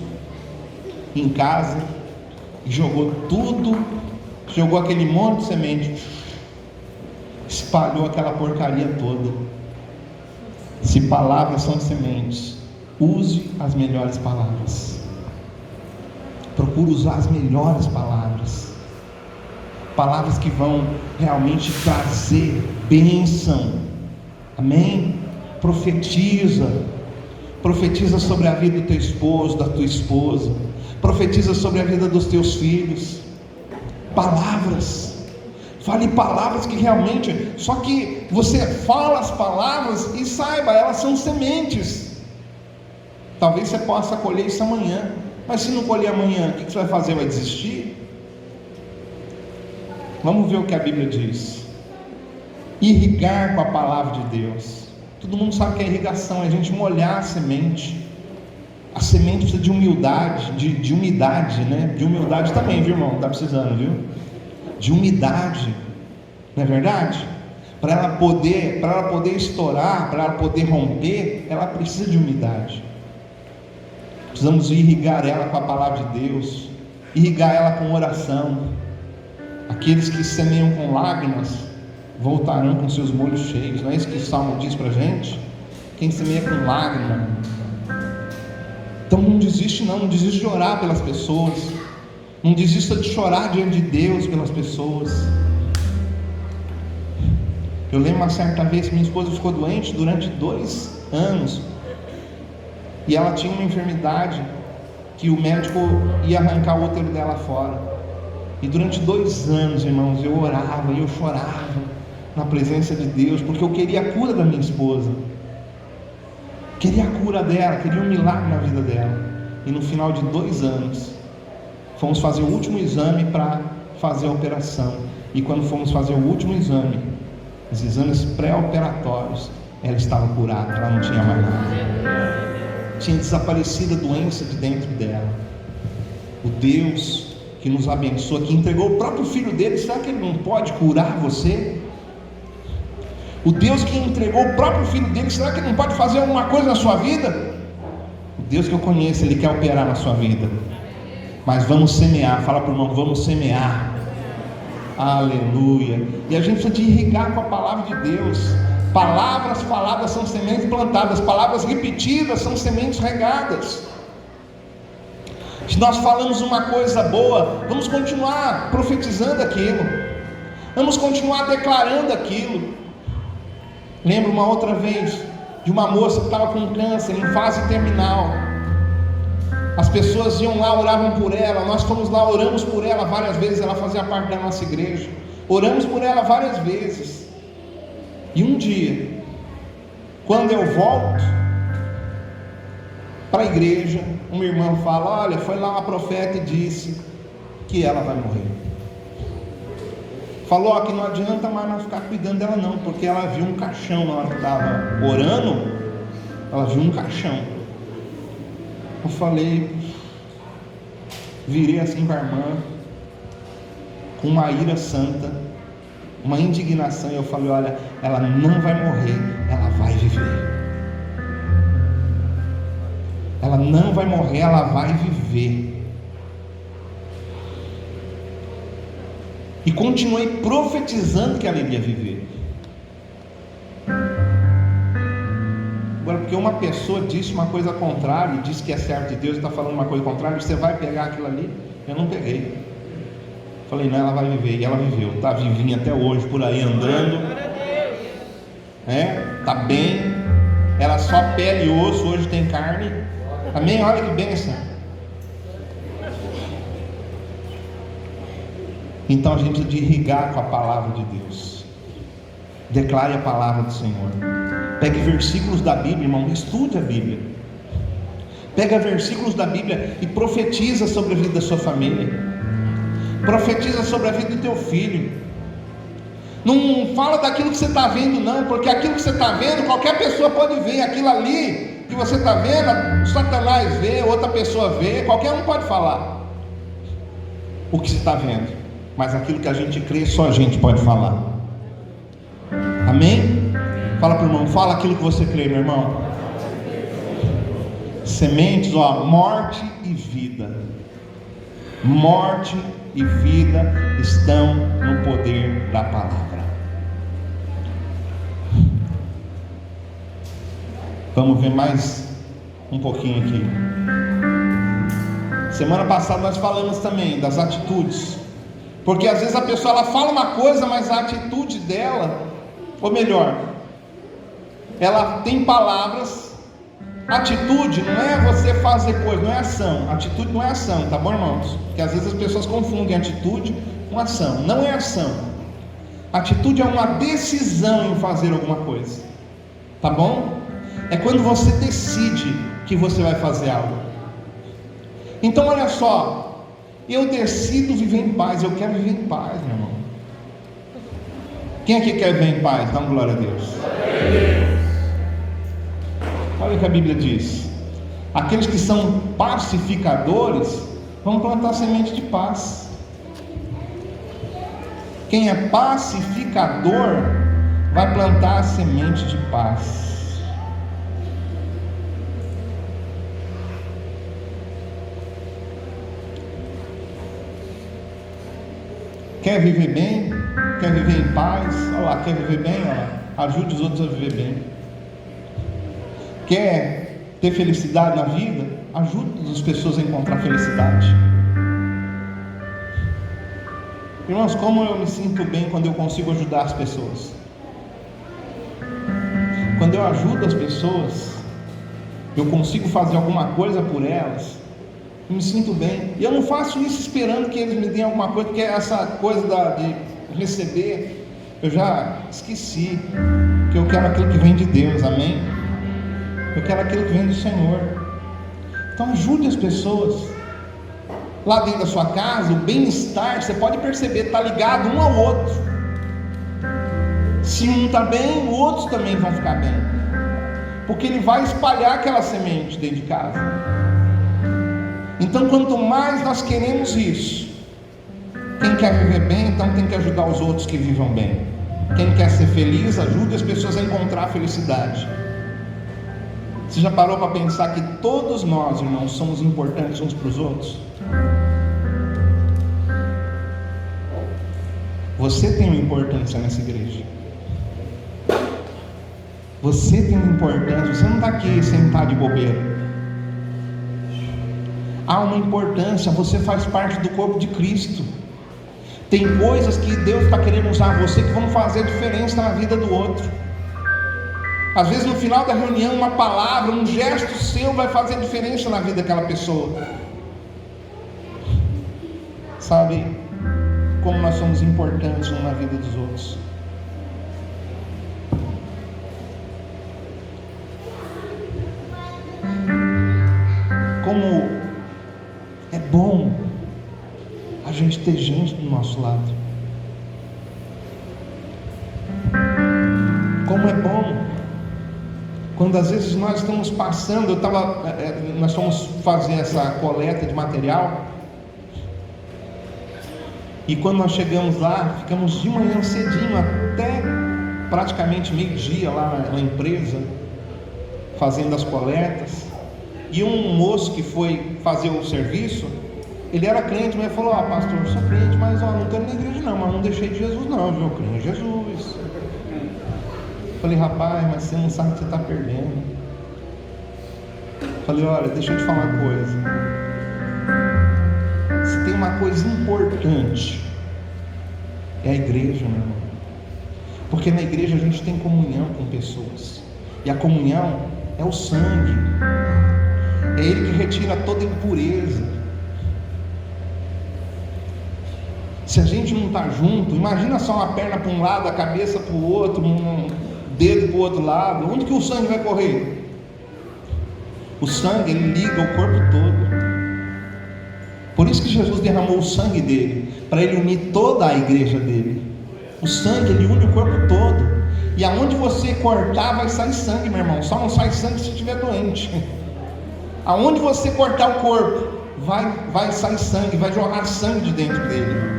Speaker 1: em casa e jogou tudo, jogou aquele monte de semente, espalhou aquela porcaria toda. Se palavras são sementes, use as melhores palavras. Procure usar as melhores palavras. Palavras que vão realmente trazer bênção. Amém? Profetiza sobre a vida do teu esposo, da tua esposa. Profetiza sobre a vida dos teus filhos. Palavras. Fale palavras que realmente, só que você fala as palavras e saiba, elas são sementes. Talvez você possa colher isso amanhã, mas se não colher amanhã, o que você vai fazer? Vai desistir? Vamos ver o que a Bíblia diz. Irrigar com a palavra de Deus. Todo mundo sabe que é irrigação, é a gente molhar a semente. A semente precisa de humildade, de umidade, né? De humildade também, viu, irmão? Está precisando, viu? De umidade, não é verdade? Para ela poder estourar, para ela poder romper, ela precisa de umidade. Precisamos irrigar ela com a palavra de Deus, irrigar ela com oração. Aqueles que semeiam com lágrimas voltarão com seus molhos cheios. Não é isso que o Salmo diz para a gente? Quem semeia com lágrima. Então não desiste não desiste de orar pelas pessoas, não desista de chorar diante de Deus pelas pessoas. Eu lembro uma certa vez que minha esposa ficou doente durante 2 anos, e ela tinha uma enfermidade que o médico ia arrancar o útero dela fora, e durante 2 anos, irmãos, eu orava e eu chorava na presença de Deus, porque eu queria a cura da minha esposa, queria a cura dela, queria um milagre na vida dela. E no final de 2 anos fomos fazer o último exame para fazer a operação, e quando fomos fazer o último exame, os exames pré-operatórios, ela estava curada, ela não tinha mais nada, tinha desaparecido a doença de dentro dela. O Deus que nos abençoa, que entregou o próprio Filho dele, será que Ele não pode curar você? O Deus que entregou o próprio Filho dele, será que Ele não pode fazer alguma coisa na sua vida? O Deus que eu conheço, Ele quer operar na sua vida. Mas vamos semear, fala para o irmão, vamos semear. Aleluia. E a gente precisa de irrigar com a palavra de Deus. Palavras faladas são sementes plantadas, palavras repetidas são sementes regadas. Se nós falamos uma coisa boa, vamos continuar profetizando aquilo, vamos continuar declarando aquilo. Lembro uma outra vez de uma moça que estava com câncer em fase terminal. As pessoas iam lá, oravam por ela, nós fomos lá, oramos por ela várias vezes, ela fazia parte da nossa igreja, oramos por ela várias vezes. E um dia, quando eu volto para a igreja, uma irmã fala: olha, foi lá uma profeta e disse que ela vai morrer. Falou ó, que não adianta mais nós ficar cuidando dela não, porque ela viu um caixão na hora que estava orando, ela viu um caixão. Eu falei, virei assim para a irmã, com uma ira santa, uma indignação, e eu falei: olha, ela não vai morrer, ela vai viver. Ela não vai morrer, ela vai viver. E continuei profetizando que ela iria viver. Agora, porque uma pessoa disse uma coisa contrária, e disse que é certo de Deus e está falando uma coisa contrária, você vai pegar aquilo ali? Eu não peguei. Falei: não, ela vai viver. E ela viveu, está vivinha até hoje, por aí andando, está bem. Ela só pele e osso, hoje tem carne. Amém? Olha que bênção. Então a gente precisa de irrigar com a palavra de Deus. Declare a palavra do Senhor. Pegue versículos da Bíblia, irmão, estude a Bíblia. Pega versículos da Bíblia e profetiza sobre a vida da sua família. Profetiza sobre a vida do teu filho. Não fala daquilo que você está vendo não, porque aquilo que você está vendo, qualquer pessoa pode ver. Aquilo ali que você está vendo, Satanás vê, outra pessoa vê, qualquer um pode falar o que você está vendo, mas aquilo que a gente crê, só a gente pode falar. Amém? Fala para o irmão, fala aquilo que você crê, meu irmão. Sementes, morte e vida. Morte e vida estão no poder da palavra. Vamos ver mais um pouquinho aqui. Semana passada nós falamos também das atitudes, porque às vezes a pessoa ela fala uma coisa, mas a atitude dela, ou melhor, ela tem palavras. Atitude não é você fazer coisa, não é ação. Atitude não é ação, tá bom, irmãos? Porque às vezes as pessoas confundem atitude com ação. Não é ação. Atitude é uma decisão em fazer alguma coisa, tá bom? É quando você decide que você vai fazer algo. Então olha só, eu decido viver em paz, eu quero viver em paz, meu irmão. Quem aqui quer viver em paz? Dá uma glória a Deus. Olha o que a Bíblia diz: aqueles que são pacificadores vão plantar semente de paz. Quem é pacificador vai plantar a semente de paz. Quer viver bem? Quer viver em paz? Olha lá, quer viver bem? Olha lá, ajude os outros a viver bem. Quer ter felicidade na vida? Ajude as pessoas a encontrar felicidade. Irmãos, como eu me sinto bem quando eu consigo ajudar as pessoas. Quando eu ajudo as pessoas, eu consigo fazer alguma coisa por elas, eu me sinto bem. E eu não faço isso esperando que eles me deem alguma coisa, porque essa coisa de receber, eu já esqueci que eu quero aquilo que vem de Deus, amém? Eu quero aquilo que vem do Senhor. Então ajude as pessoas. Lá dentro da sua casa, o bem-estar, você pode perceber, está ligado um ao outro. Se um está bem, os outros também vão ficar bem, porque ele vai espalhar aquela semente dentro de casa. Então quanto mais nós queremos isso, quem quer viver bem, então tem que ajudar os outros que vivam bem. Quem quer ser feliz, ajude as pessoas a encontrar a felicidade. Você já parou para pensar que todos nós, irmãos, somos importantes uns para os outros? Você tem uma importância nessa igreja. Você tem uma importância. Você não está aqui sentado de bobeira. Há uma importância. Você faz parte do corpo de Cristo. Tem coisas que Deus está querendo usar você que vão fazer diferença na vida do outro. Às vezes no final da reunião, uma palavra, um gesto seu vai fazer diferença na vida daquela pessoa. Sabe como nós somos importantes na vida dos outros? Como é bom a gente ter gente do nosso lado. Como é bom quando às vezes nós estamos passando. Nós fomos fazer essa coleta de material, e quando nós chegamos lá, ficamos de manhã cedinho até praticamente meio-dia lá na empresa, fazendo as coletas. E um moço que foi fazer o serviço, ele era crente, mas falou: pastor, eu sou crente, mas não estou na igreja não, mas não deixei de Jesus não, viu? Eu creio em Jesus. Falei: rapaz, mas você não sabe o que você está perdendo. Falei: olha, deixa eu te falar uma coisa. Se tem uma coisa importante, é a igreja, meu irmão. Porque na igreja a gente tem comunhão com pessoas, e a comunhão é o sangue. É ele que retira toda impureza. Se a gente não está junto, imagina só uma perna para um lado, a cabeça para o outro, um dedo para o outro lado, onde que o sangue vai correr? O sangue, ele liga o corpo todo. Por isso que Jesus derramou o sangue dele, para ele unir toda a igreja dele. O sangue, ele une o corpo todo. E aonde você cortar, vai sair sangue, meu irmão. Só não sai sangue se estiver doente. Aonde você cortar o corpo, vai sair sangue, vai jorrar sangue de dentro dele.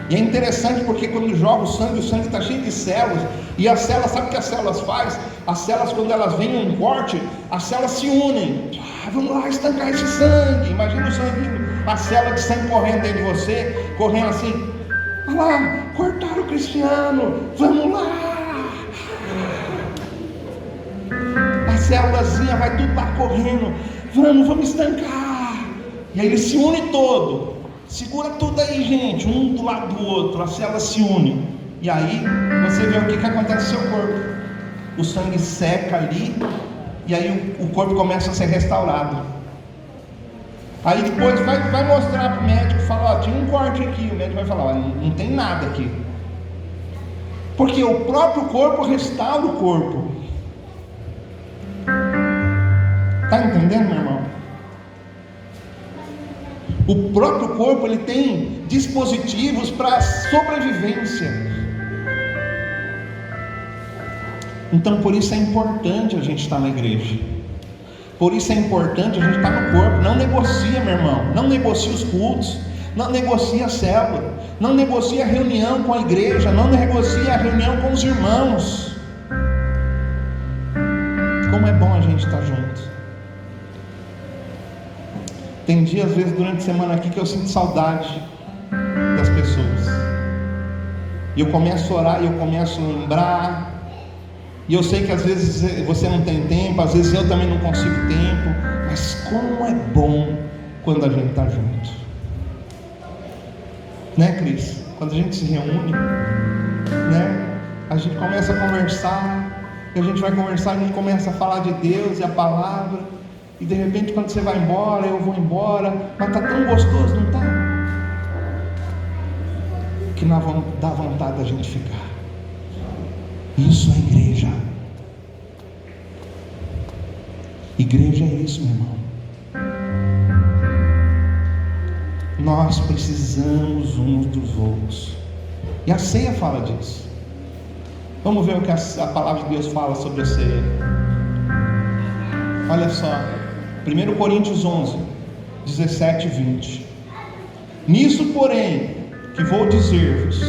Speaker 1: E é interessante porque quando joga o sangue está cheio de células. E as células, sabe o que as células fazem? As células, quando elas veem um corte, as células se unem. Vamos lá estancar esse sangue. Imagina o sangue, a célula de sangue correndo dentro de você, correndo assim. Olha lá, cortaram o Cristiano, vamos lá. A célulazinha vai tudo lá correndo. Vamos estancar. E aí ele se une todo. Segura tudo aí, gente, um do lado do outro. A célula se une. E aí você vê o que acontece no seu corpo. O sangue seca ali, e aí o corpo começa a ser restaurado. Aí depois vai mostrar para o médico, fala: tinha um corte aqui. O médico vai falar: não tem nada aqui. Porque o próprio corpo restaura o corpo. Está entendendo, meu irmão? O próprio corpo, ele tem dispositivos para sobrevivência. Então, por isso é importante a gente estar na igreja. Por isso é importante a gente estar no corpo. Não negocia, meu irmão. Não negocia os cultos. Não negocia a célula. Não negocia a reunião com a igreja. Não negocia a reunião com os irmãos. Como é bom a gente estar junto. Tem dias, às vezes, durante a semana aqui, que eu sinto saudade das pessoas. E eu começo a orar, e eu começo a lembrar. E eu sei que às vezes você não tem tempo, às vezes eu também não consigo tempo. Mas como é bom quando a gente está junto. Né, Cris? Quando a gente se reúne, né? A gente começa a conversar. E a gente vai conversar, a gente começa a falar de Deus e a palavra. E de repente, quando você vai embora, eu vou embora, mas está tão gostoso, não está? Que dá vontade da gente ficar. Isso é igreja. Igreja é isso, meu irmão. Nós precisamos uns dos outros. E a ceia fala disso. Vamos ver o que a palavra de Deus fala sobre a ceia. Olha só. 1 Coríntios 11, 17 e 20. Nisso, porém, que vou dizer-vos,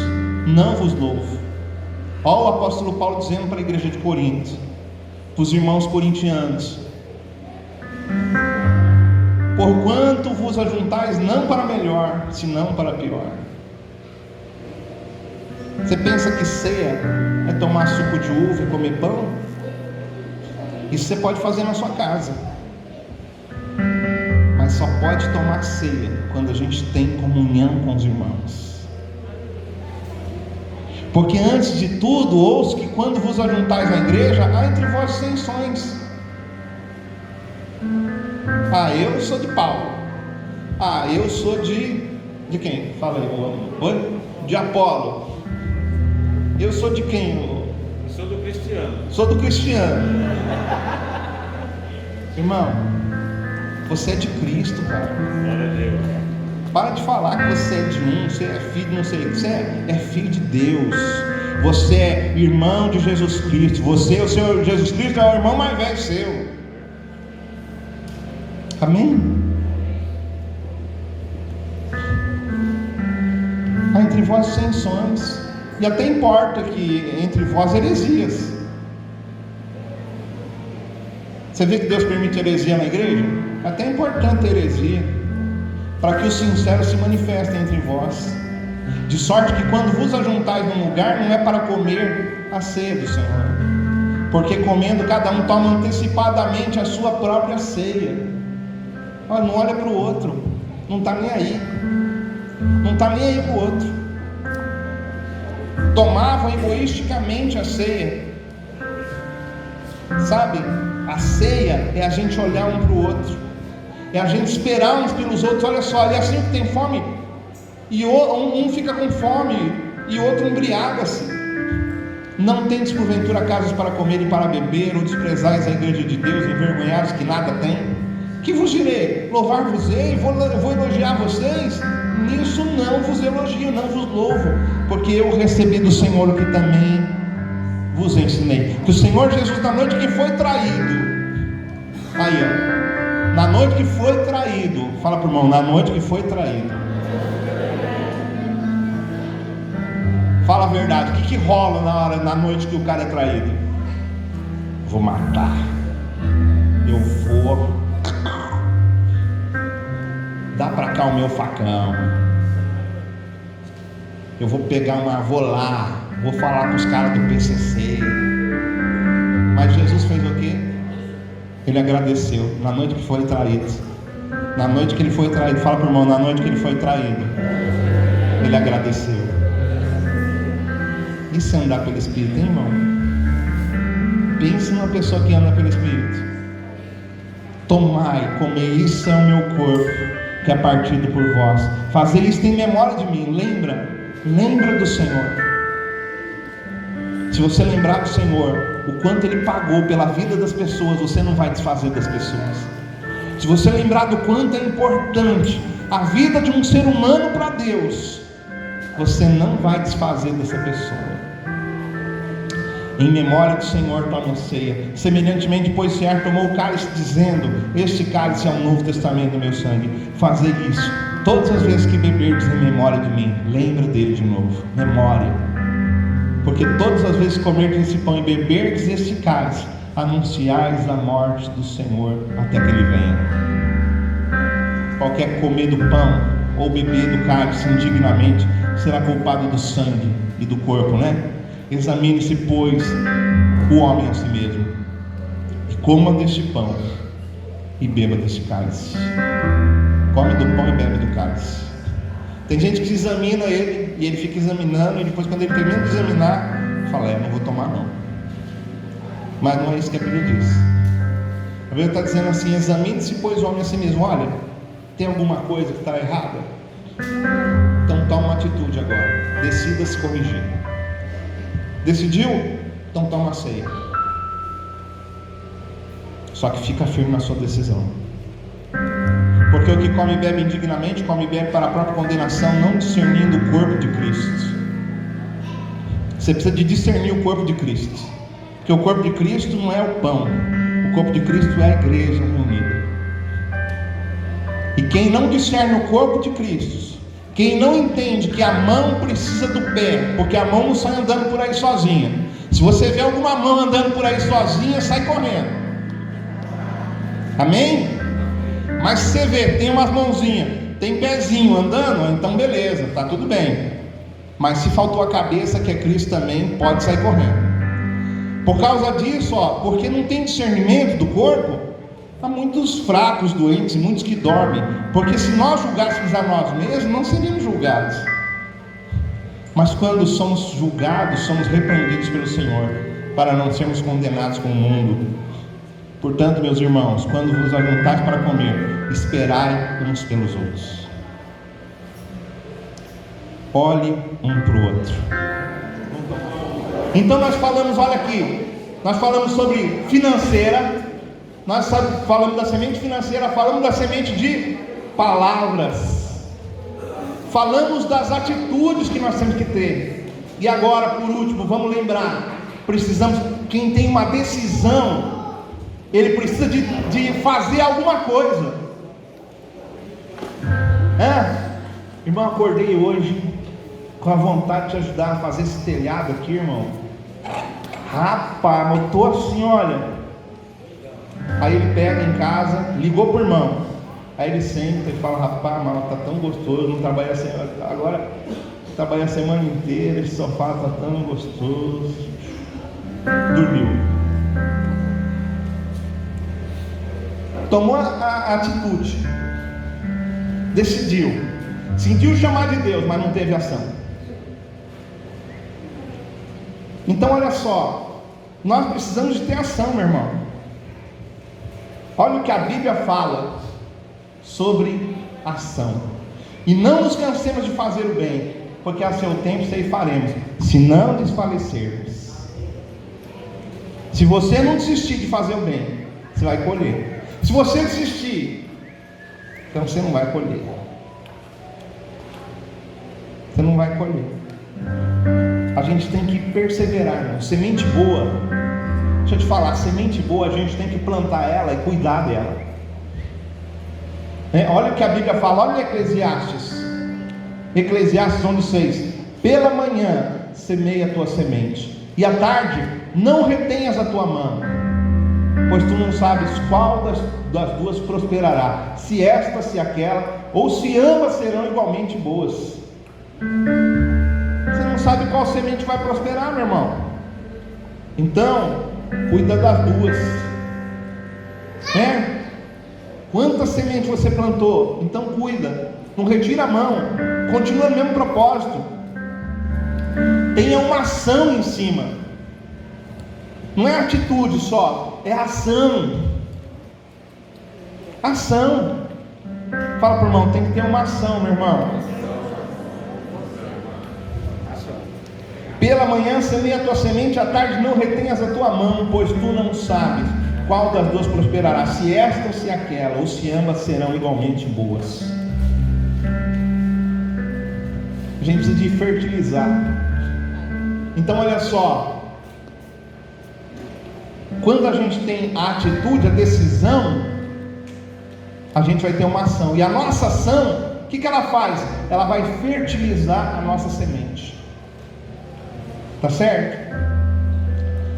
Speaker 1: não vos louvo. Olha o apóstolo Paulo dizendo para a igreja de Corinto, para os irmãos corintianos: porquanto vos ajuntais não para melhor, senão para pior. Você pensa que ceia é tomar suco de uva e comer pão? Isso você pode fazer na sua casa. Mas só pode tomar ceia quando a gente tem comunhão com os irmãos. Porque antes de tudo, ouço que quando vos ajuntais na igreja, há entre vós dissensões. Eu sou de Paulo. Eu sou de quem? Fala aí. Oi? De Apolo. Eu sou de quem?
Speaker 2: Eu sou do Cristiano.
Speaker 1: Sou do Cristiano. Irmão, você é de Cristo, cara.
Speaker 2: Glória a Deus.
Speaker 1: Para de falar que você é de você é filho de não sei o que. Você é filho de Deus. Você é irmão de Jesus Cristo. Você, o seu Jesus Cristo, é o irmão mais velho seu. Amém? Há entre vós dissensões. E até importa que entre vós heresias. Você vê que Deus permite heresia na igreja? É até importante a heresia, para que os sinceros se manifestem entre vós, de sorte que quando vos ajuntais num lugar, não é para comer a ceia do Senhor, porque comendo cada um toma antecipadamente a sua própria ceia. Não olha para o outro, não está nem aí, não está nem aí para o outro. Tomavam egoisticamente a ceia, sabe? A ceia é a gente olhar um para o outro, é a gente esperar uns pelos outros. Olha só, é assim que tem fome, e um fica com fome, e outro embriaga-se. Não tendes porventura casas para comer e para beber, ou desprezais a igreja de Deus, envergonhados que nada tem? Que vos direi? Louvar-vos-ei? Vou elogiar vocês? Nisso não vos elogio, não vos louvo, porque eu recebi do Senhor o que também vos ensinei, que o Senhor Jesus, na noite que foi traído, na noite que foi traído, fala para o irmão, na noite que foi traído, fala a verdade, o que rola na noite que o cara é traído? Vou matar, eu vou, dá para cá o meu facão, eu vou vou lá, vou falar com os caras do PCC. Mas Jesus fez o quê? Ele agradeceu na noite que foi traído. Na noite que ele foi traído, fala para o irmão, na noite que ele foi traído, ele agradeceu. Isso é andar pelo Espírito, hein, irmão? Pense numa pessoa que anda pelo Espírito. Tomai, comei, isso é o meu corpo, que é partido por vós. Fazer isso em memória de mim. Lembra do Senhor. Se você lembrar do Senhor, o quanto Ele pagou pela vida das pessoas, você não vai desfazer das pessoas. Se você lembrar do quanto é importante a vida de um ser humano para Deus, você não vai desfazer dessa pessoa. Em memória do Senhor tome a ceia. Semelhantemente, depois o Senhor tomou o cálice, dizendo: este cálice é o novo testamento do meu sangue. Fazer isso todas as vezes que beberdes em memória de mim. Lembra dele de novo. Memória. Porque todas as vezes que comerdes esse pão e beberdes este cálice, anunciais a morte do Senhor até que Ele venha. Qualquer comer do pão ou beber do cálice indignamente será culpado do sangue e do corpo, né? Examine-se, pois, o homem a si mesmo, e coma deste pão e beba deste cálice. Come do pão e bebe do cálice. Tem gente que examina ele, e ele fica examinando, e depois, quando ele termina de examinar, fala: não vou tomar não. Mas não é isso que a Bíblia diz. A Bíblia está dizendo assim: examine-se, pois, o homem a si mesmo. Olha, tem alguma coisa que está errada? Então toma uma atitude agora, decida se corrigir. Decidiu? Então toma a ceia. Só que fica firme na sua decisão. Porque o que come e bebe indignamente, come e bebe para a própria condenação, não discernindo o corpo de Cristo. Você precisa de discernir o corpo de Cristo. Porque o corpo de Cristo não é o pão. O corpo de Cristo é a igreja reunida. E quem não discerne o corpo de Cristo, quem não entende que a mão precisa do pé, porque a mão não sai andando por aí sozinha. Se você vê alguma mão andando por aí sozinha, sai correndo. Amém? Mas se você vê, tem umas mãozinhas, tem pezinho andando, então beleza, está tudo bem. Mas se faltou a cabeça, que é Cristo também, pode sair correndo. Por causa disso, porque não tem discernimento do corpo, há muitos fracos, doentes, muitos que dormem. Porque se nós julgássemos a nós mesmos, não seríamos julgados. Mas quando somos julgados, somos repreendidos pelo Senhor, para não sermos condenados com o mundo. Portanto, meus irmãos, quando vos ajuntais para comer, esperai uns pelos outros. Olhe um para o outro. Então nós falamos, olha aqui, nós falamos sobre financeira, nós falamos da semente financeira, falamos da semente de palavras, falamos das atitudes que nós temos que ter. E agora, por último, vamos lembrar, precisamos, quem tem uma decisão, ele precisa de fazer alguma coisa. Irmão, acordei hoje com a vontade de te ajudar a fazer esse telhado aqui, irmão. Rapaz, eu tô assim, olha. Aí ele pega em casa, ligou pro irmão. Aí ele senta e fala: rapaz, mas tá tão gostoso, não trabalha agora, trabalha a semana inteira, esse sofá tá tão gostoso. Dormiu. Tomou a atitude, decidiu, sentiu o chamado de Deus, mas não teve ação. Então olha só, nós precisamos de ter ação, meu irmão. Olha o que a Bíblia fala sobre ação. E não nos cansemos de fazer o bem, porque a seu tempo ceifaremos, se não desfalecermos. Se você não desistir de fazer o bem, você vai colher. Se você desistir, então você não vai colher. Você não vai colher. A gente tem que perseverar, irmão. Semente boa, deixa eu te falar, semente boa a gente tem que plantar ela e cuidar dela. Olha o que a Bíblia fala, olha Eclesiastes 11:6. Pela manhã semeia a tua semente, e à tarde não retenhas a tua mão, pois tu não sabes qual das duas prosperará, se esta, se aquela, ou se ambas serão igualmente boas. Você não sabe qual semente vai prosperar, meu irmão. Então, cuida das duas. Quantas sementes você plantou? Então cuida, não retira a mão, continua no mesmo propósito. Tenha uma ação em cima. Não é atitude só, é ação. Ação. Fala para o irmão, tem que ter uma ação, meu irmão. Pela manhã semeia a tua semente, à tarde não retenhas a tua mão, pois tu não sabes qual das duas prosperará, se esta ou se aquela, ou se ambas serão igualmente boas. A gente precisa de fertilizar. Então olha só, quando a gente tem a atitude, a decisão, a gente vai ter uma ação, e a nossa ação, o que ela faz? Ela vai fertilizar a nossa semente. Tá certo?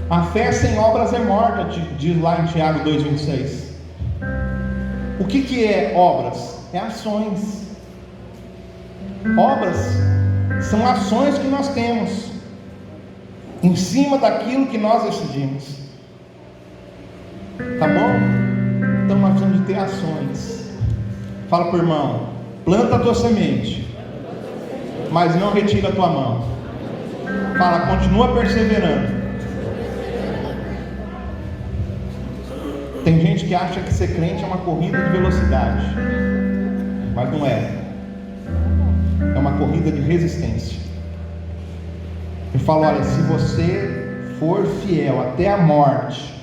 Speaker 1: A fé sem obras é morta, diz lá em Tiago 2,26. O que é obras? É ações. Obras são ações que nós temos em cima daquilo que nós decidimos. Tá bom? Então nós precisamos de ter ações. Fala para o irmão: planta a tua semente, mas não retira a tua mão. Fala, continua perseverando. Tem gente que acha que ser crente é uma corrida de velocidade, mas não é. É uma corrida de resistência. Ele fala: olha, se você for fiel até a morte,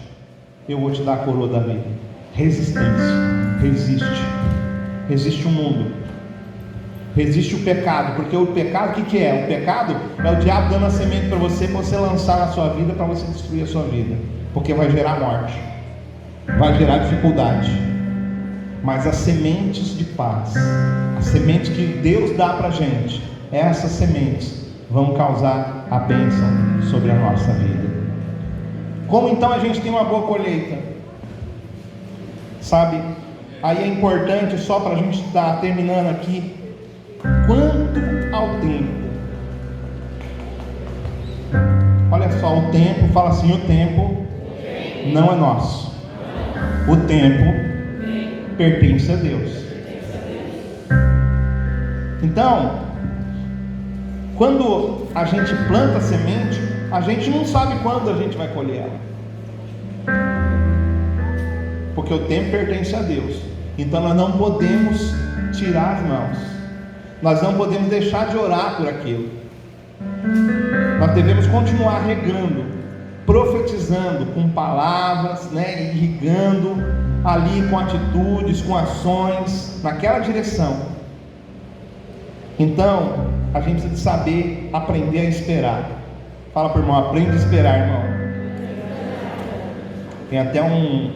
Speaker 1: eu vou te dar a coroa da vida. Resistência. Resiste. Resiste o mundo. Resiste o pecado. Porque o pecado, o que é? O pecado é o diabo dando a semente para você lançar na sua vida, para você destruir a sua vida. Porque vai gerar morte, vai gerar dificuldade. Mas as sementes de paz, as sementes que Deus dá para a gente, essas sementes vão causar a bênção sobre a nossa vida. Como então a gente tem uma boa colheita? Sabe, aí é importante, só para a gente estar terminando aqui, quanto ao tempo. Olha só, o tempo, fala assim: o tempo não é nosso, o tempo pertence a Deus. Então, quando a gente planta a semente, a gente não sabe quando a gente vai colher ela, porque o tempo pertence a Deus. Então nós não podemos tirar as mãos, nós não podemos deixar de orar por aquilo. Nós devemos continuar regando, profetizando com palavras, irrigando ali com atitudes, com ações, naquela direção. Então, a gente precisa saber aprender a esperar. Fala para o irmão: aprende a esperar, irmão. Tem até um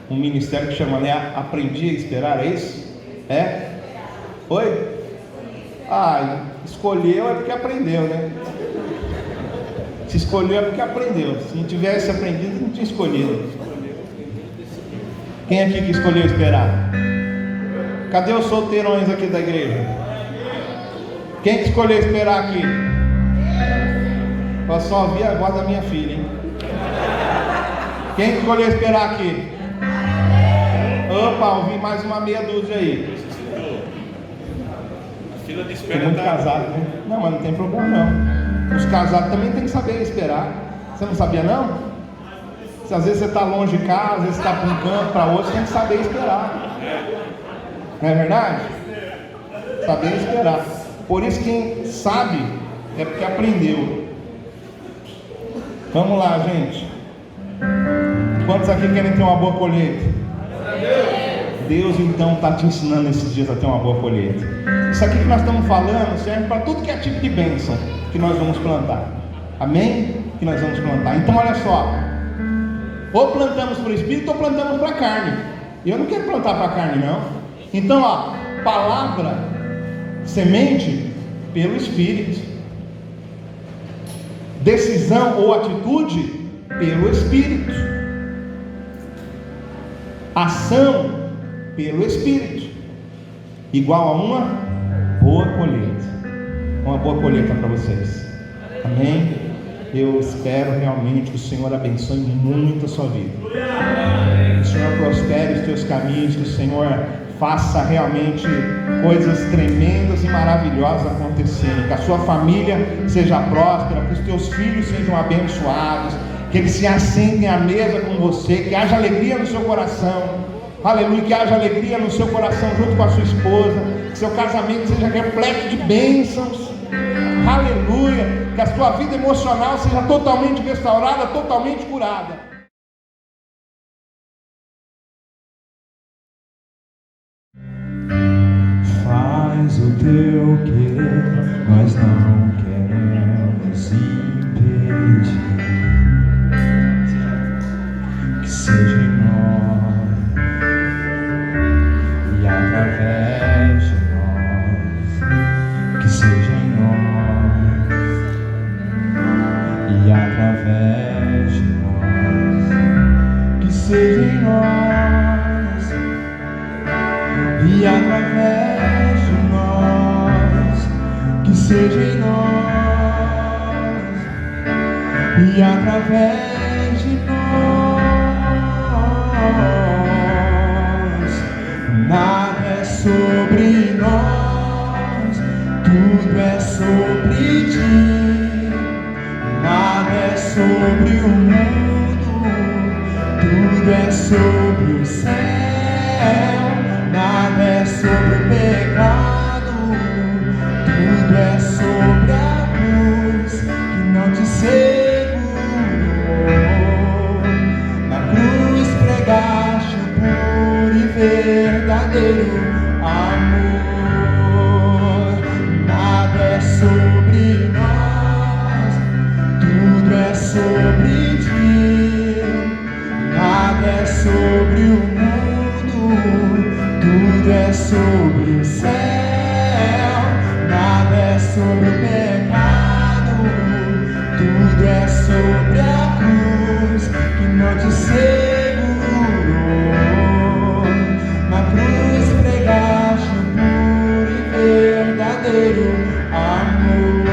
Speaker 1: ministério que chama, aprendi a esperar, é isso? É? Oi? Escolheu é porque aprendeu, né? Se escolheu é porque aprendeu. Se não tivesse aprendido, não tinha escolhido. Quem aqui que escolheu esperar? Cadê os solteirões aqui da igreja? Quem que escolheu esperar aqui? Eu só ouvi a voz da minha filha, hein? Quem que escolheu esperar aqui? Opa, ouvi mais uma meia dúzia aí.
Speaker 2: A fila de espera
Speaker 1: tem muito casado, né? Não, mas não tem problema não. Os casados também tem que saber esperar. Você não sabia não? Se às vezes você está longe de casa, às vezes você está para um canto, para outro, você tem que saber esperar. Não é verdade? Saber esperar. Por isso quem sabe é porque aprendeu. Vamos lá, gente. Quantos aqui querem ter uma boa colheita? Deus então está te ensinando esses dias a ter uma boa colheita. Isso aqui que nós estamos falando serve para tudo que é tipo de bênção que nós vamos plantar. Amém? Que nós vamos plantar. Então olha só, ou plantamos para o Espírito ou plantamos para a carne. E eu não quero plantar para a carne não. Então palavra, semente pelo Espírito, decisão ou atitude pelo Espírito, ação pelo Espírito, igual a uma boa colheita. Uma boa colheita para vocês. Amém? Eu espero realmente que o Senhor abençoe muito a sua vida, que o Senhor prospere os teus caminhos, que o Senhor faça realmente coisas tremendas e maravilhosas acontecerem, que a sua família seja próspera, que os teus filhos sejam abençoados, que eles se assentem à mesa com você, que haja alegria no seu coração, aleluia, que haja alegria no seu coração junto com a sua esposa, que seu casamento seja repleto de bênçãos, aleluia, que a sua vida emocional seja totalmente restaurada, totalmente curada.
Speaker 3: Faz o teu querer, nós não queremos impedir que seja em nós e através de nós, que seja em nós e através de nós, que seja em nós e através de nós, que seja em nós e através de nós. Nada é sobre nós, tudo é sobre ti. Nada é sobre o mundo, tudo é sobre o céu. Nada é sobre o pecado, tudo é sobre a cruz que não te segurou. Na cruz pregaste o puro e verdadeiro amor. Nada é sobre nós, tudo é sobre ti. Nada é sobre o mundo, tudo é sobre o céu. Nada é sobre o pecado, tudo é sobre a cruz que não te segurou. Na cruz pregaste o puro e verdadeiro amor.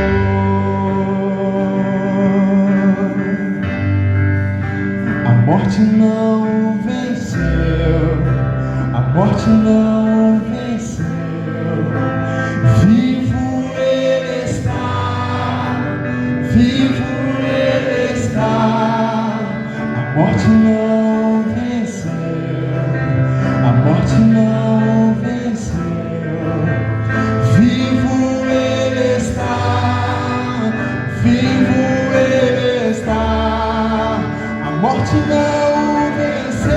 Speaker 3: A morte não venceu, a morte não venceu. Vivo ele está, vivo ele está. A morte não venceu, a morte não venceu. Vivo ele está, vivo ele está. A morte não venceu,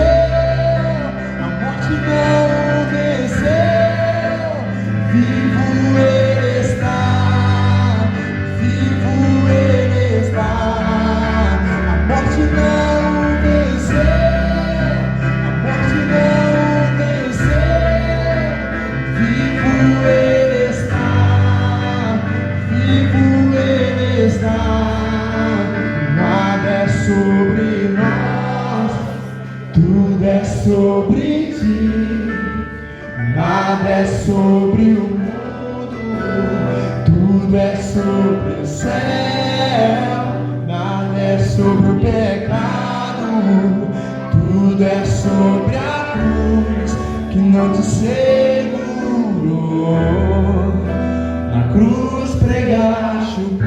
Speaker 3: a morte não venceu. Vivo ele está, vivo ele está. A morte não venceu, a morte não venceu. Vivo ele está, vivo ele está. Nada é sobre nós, tudo é sobre ti. Nada é sobre o mundo, tudo é sobre o céu. Nada é sobre o pecado, tudo é sobre a cruz que não te segurou. Na cruz pregaste o